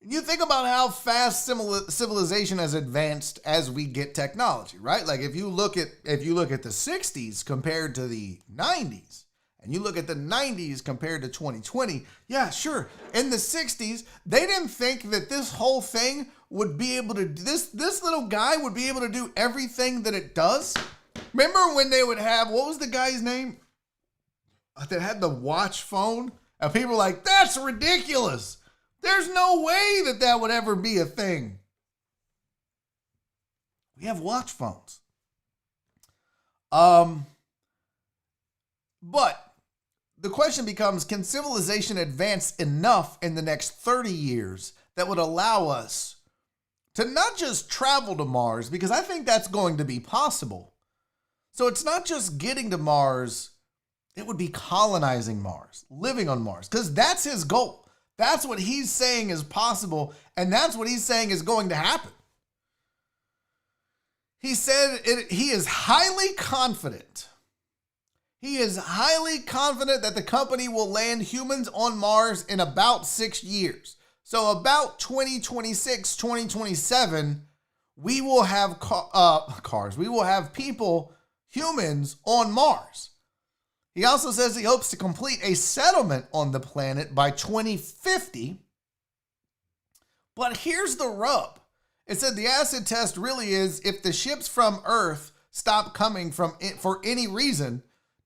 You think about how fast civilization has advanced as we get technology, right? Like if you look at the 60s compared to the 90s, and you look at the 90s compared to 2020, yeah, sure. In the 60s, they didn't think that this whole thing would be able to, this little guy would be able to do everything that it does. Remember when they would have, what was the guy's name that had the watch phone? And people were like, that's ridiculous. There's no way that would ever be a thing. We have watch phones. But the question becomes, can civilization advance enough in the next 30 years that would allow us to not just travel to Mars, because I think that's going to be possible. So it's not just getting to Mars, it would be colonizing Mars, living on Mars, because that's his goal. That's what he's saying is possible, and that's what he's saying is going to happen. He said he is highly confident. He is highly confident that the company will land humans on Mars in about 6 years. So about 2026, 2027, we will have cars. We will have people, humans, on Mars. He also says he hopes to complete a settlement on the planet by 2050. But here's the rub. It said the acid test really is if the ships from Earth stop coming from it for any reason,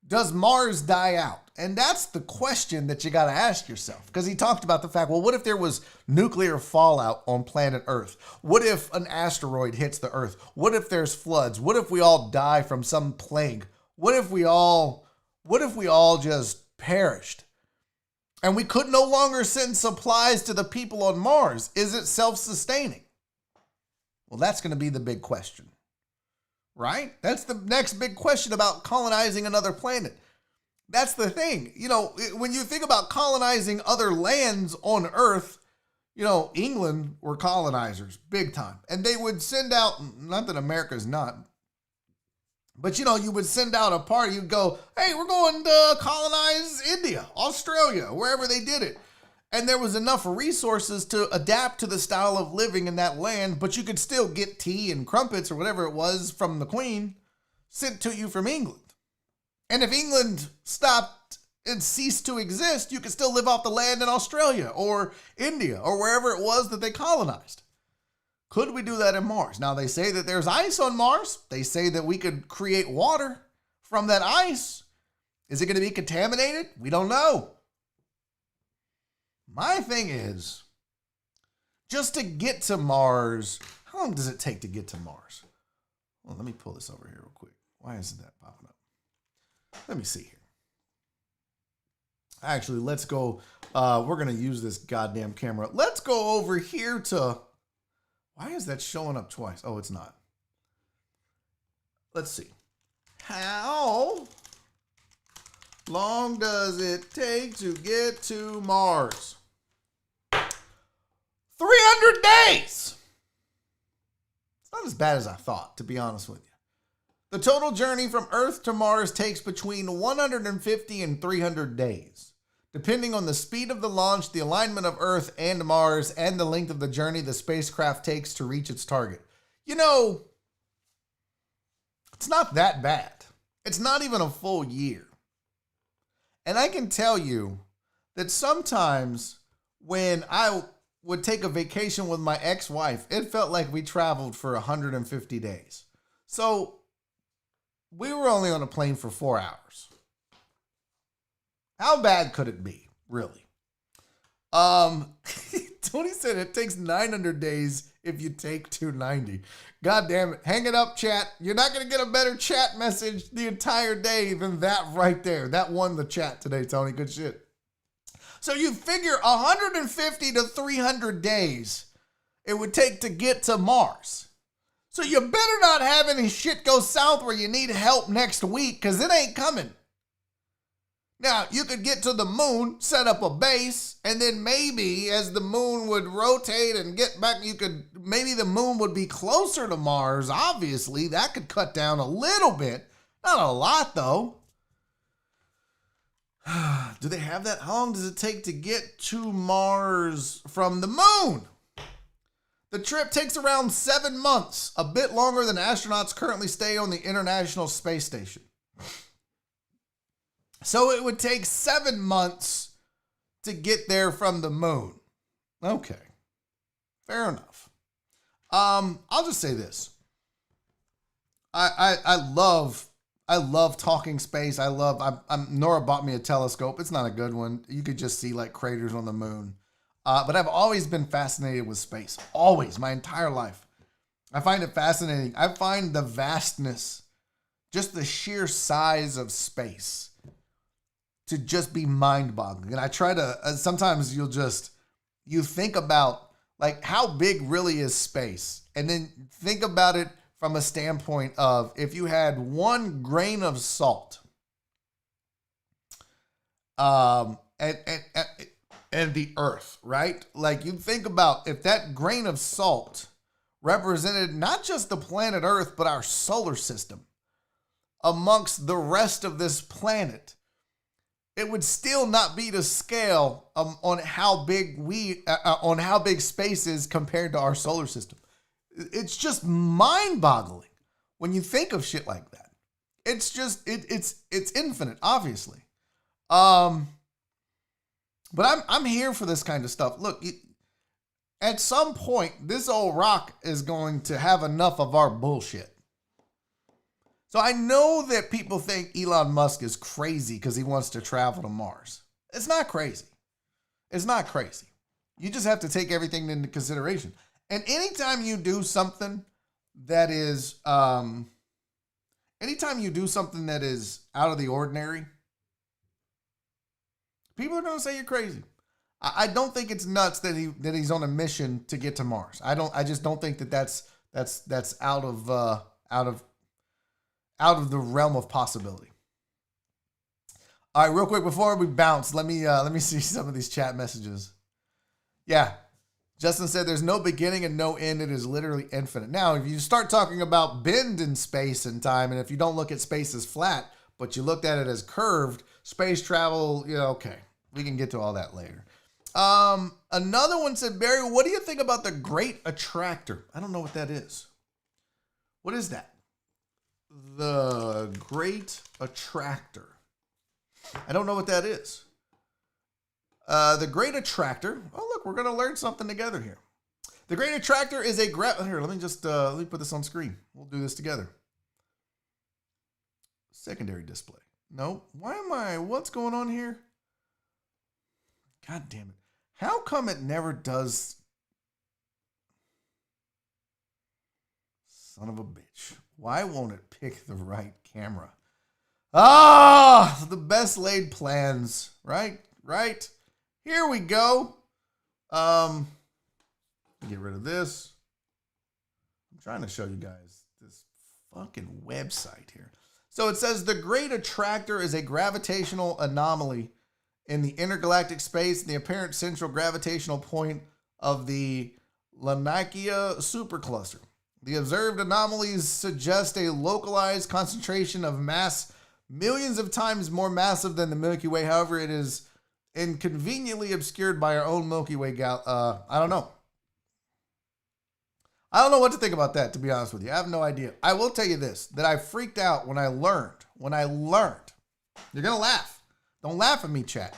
does Mars die out? And that's the question that you got to ask yourself. Because he talked about the fact, well, what if there was nuclear fallout on planet Earth? What if an asteroid hits the Earth? What if there's floods? What if we all die from some plague? What if we all just perished? And we could no longer send supplies to the people on Mars. Is it self-sustaining? Well, that's going to be the big question. Right? That's the next big question about colonizing another planet. That's the thing. You know, when you think about colonizing other lands on Earth, you know, England were colonizers big time. And they would send out, not that America's not, but you know, you would send out a party. You'd go, hey, we're going to colonize India, Australia, wherever they did it. and there was enough resources to adapt to the style of living in that land, but you could still get tea and crumpets or whatever it was from the Queen sent to you from England. And if England stopped and ceased to exist, you could still live off the land in Australia or India or wherever it was that they colonized. Could we do that in Mars? Now, they say that there's ice on Mars. They say that we could create water from that ice. Is it going to be contaminated? We don't know. My thing is, just to get to Mars, how long does it take to get to Mars? Well, let me pull this over here real quick. Why isn't that popping up? Let me see here. Actually, let's go. We're going to use this goddamn camera. Let's go over here to... Why is that showing up twice? Oh, it's not. Let's see. How long does it take to get to Mars? 300 days! It's not as bad as I thought, to be honest with you. The total journey from Earth to Mars takes between 150 and 300 days. Depending on the speed of the launch, the alignment of Earth and Mars, and the length of the journey the spacecraft takes to reach its target. You know, it's not that bad. It's not even a full year. And I can tell you that sometimes when I would take a vacation with my ex-wife, it felt like we traveled for 150 days. So we were only on a plane for 4 hours. How bad could it be, really? Tony said it takes 900 days if you take 290. God damn it. Hang it up, chat. You're not going to get a better chat message the entire day than that right there. That won the chat today, Tony. Good shit. So you figure 150 to 300 days it would take to get to Mars. So you better not have any shit go south where you need help next week, because it ain't coming. Now, you could get to the moon, set up a base, and then maybe as the moon would rotate and get back, maybe the moon would be closer to Mars. Obviously, that could cut down a little bit. Not a lot, though. Do they have that? How long does it take to get to Mars from the moon? The trip takes around 7 months, a bit longer than astronauts currently stay on the International Space Station. So it would take 7 months to get there from the moon. Okay. Fair enough. I'll just say this. I love talking space. Nora bought me a telescope. It's not a good one. You could just see like craters on the moon. But I've always been fascinated with space. Always, my entire life. I find it fascinating. I find the vastness, just the sheer size of space, to just be mind-boggling. And I try to, sometimes you think about like how big really is space. And then think about it from a standpoint of if you had 1 grain of salt and the earth, right? Like you think about if that grain of salt represented not just the planet Earth, but our solar system amongst the rest of this planet, it would still not be to scale on how big space is compared to our solar system. It's just mind-boggling when you think of shit like that. It's just it's infinite, obviously. But I'm here for this kind of stuff. Look, at some point, this old rock is going to have enough of our bullshit. So I know that people think Elon Musk is crazy because he wants to travel to Mars. It's not crazy. It's not crazy. You just have to take everything into consideration. And anytime you do something that is, out of the ordinary, people are going to say you're crazy. I don't think it's nuts that he's on a mission to get to Mars. I just don't think that's out of the realm of possibility. All right, real quick before we bounce, let me see some of these chat messages. Yeah, Justin said there's no beginning and no end. It is literally infinite. Now, if you start talking about bend in space and time, and if you don't look at space as flat, but you looked at it as curved, space travel, okay, we can get to all that later. Another one said, Barry, what do you think about the Great Attractor? I don't know what that is. What is that? The Great Attractor. I don't know what that is. The Great Attractor. Oh, look, we're going to learn something together here. The Great Attractor is a here, let me put this on screen. We'll do this together. Secondary display. No. What's going on here? God damn it. How come it never does? Son of a bitch. Why won't it pick the right camera? The best laid plans, right? Right. Here we go. Get rid of this. I'm trying to show you guys this fucking website here. So it says the Great Attractor is a gravitational anomaly in the intergalactic space and the apparent central gravitational point of the Laniakea supercluster. The observed anomalies suggest a localized concentration of mass millions of times more massive than the Milky Way. However, it is inconveniently obscured by our own Milky Way I don't know. I don't know what to think about that, to be honest with you. I have no idea. I will tell you this, that I freaked out when I learned. You're going to laugh. Don't laugh at me, chat.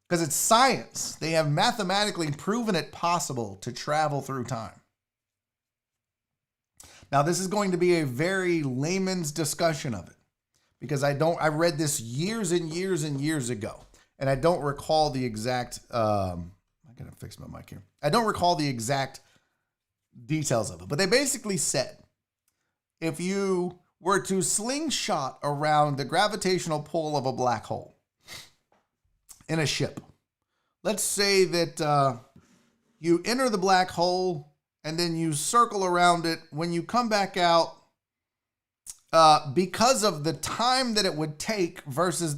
Because it's science. They have mathematically proven it possible to travel through time. Now, this is going to be a very layman's discussion of it. Because I read this years and years and years ago. And I don't recall the exact, I got to fix my mic here. I don't recall the exact details of it. But they basically said, if you were to slingshot around the gravitational pull of a black hole in a ship, let's say that you enter the black hole and then you circle around it. When you come back out, because of the time that it would take versus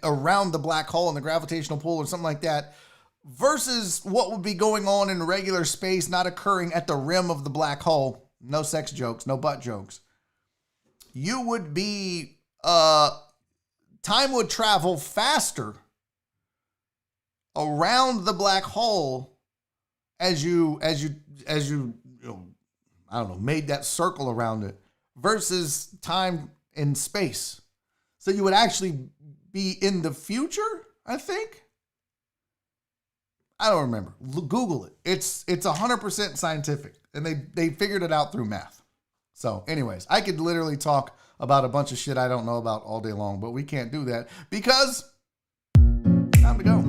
around the black hole and the gravitational pull or something like that, versus what would be going on in regular space, not occurring at the rim of the black hole. No sex jokes, no butt jokes. You would be, time would travel faster around the black hole as you I don't know, made that circle around it versus time and space. So you would actually be in the future, I think. I don't remember. Google it. It's 100% scientific, and they figured it out through math. So anyways, I could literally talk about a bunch of shit I don't know about all day long, but we can't do that because time to go.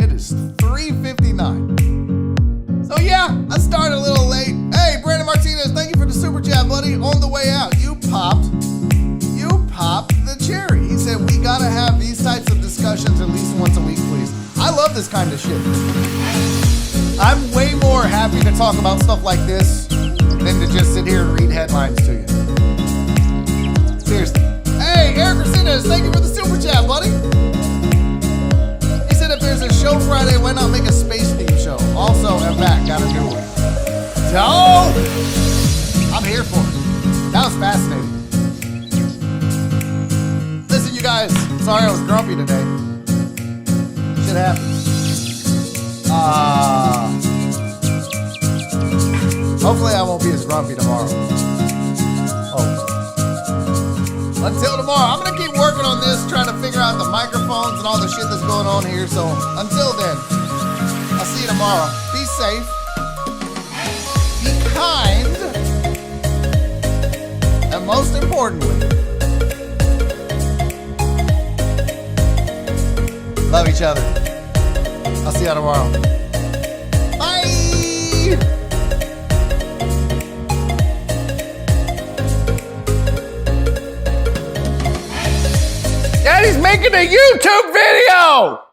It is 3:59. So yeah, I started a little late. Hey, Brandon Martinez, thank you for the super chat, buddy. On the way out, you popped the cherry. He said, we gotta have these types of discussions at least once a week, please. I love this kind of shit. I'm way more happy to talk about stuff like this than to just sit here and read headlines to you. Seriously. Hey, Eric Racinez, thank you for the super chat, buddy. He said if there's a show Friday, why not make a space theme show? Also, I'm back, got a new one. So, I'm here for it. That was fascinating. Listen, you guys, sorry I was grumpy today. Shit happens. Hopefully I won't be as grumpy tomorrow. Until tomorrow, I'm going to keep working on this, trying to figure out the microphones and all the shit that's going on here. So until then, I'll see you tomorrow. Be safe. Be kind. And most importantly, love each other. I'll see you tomorrow. Bye! Daddy's making a YouTube video!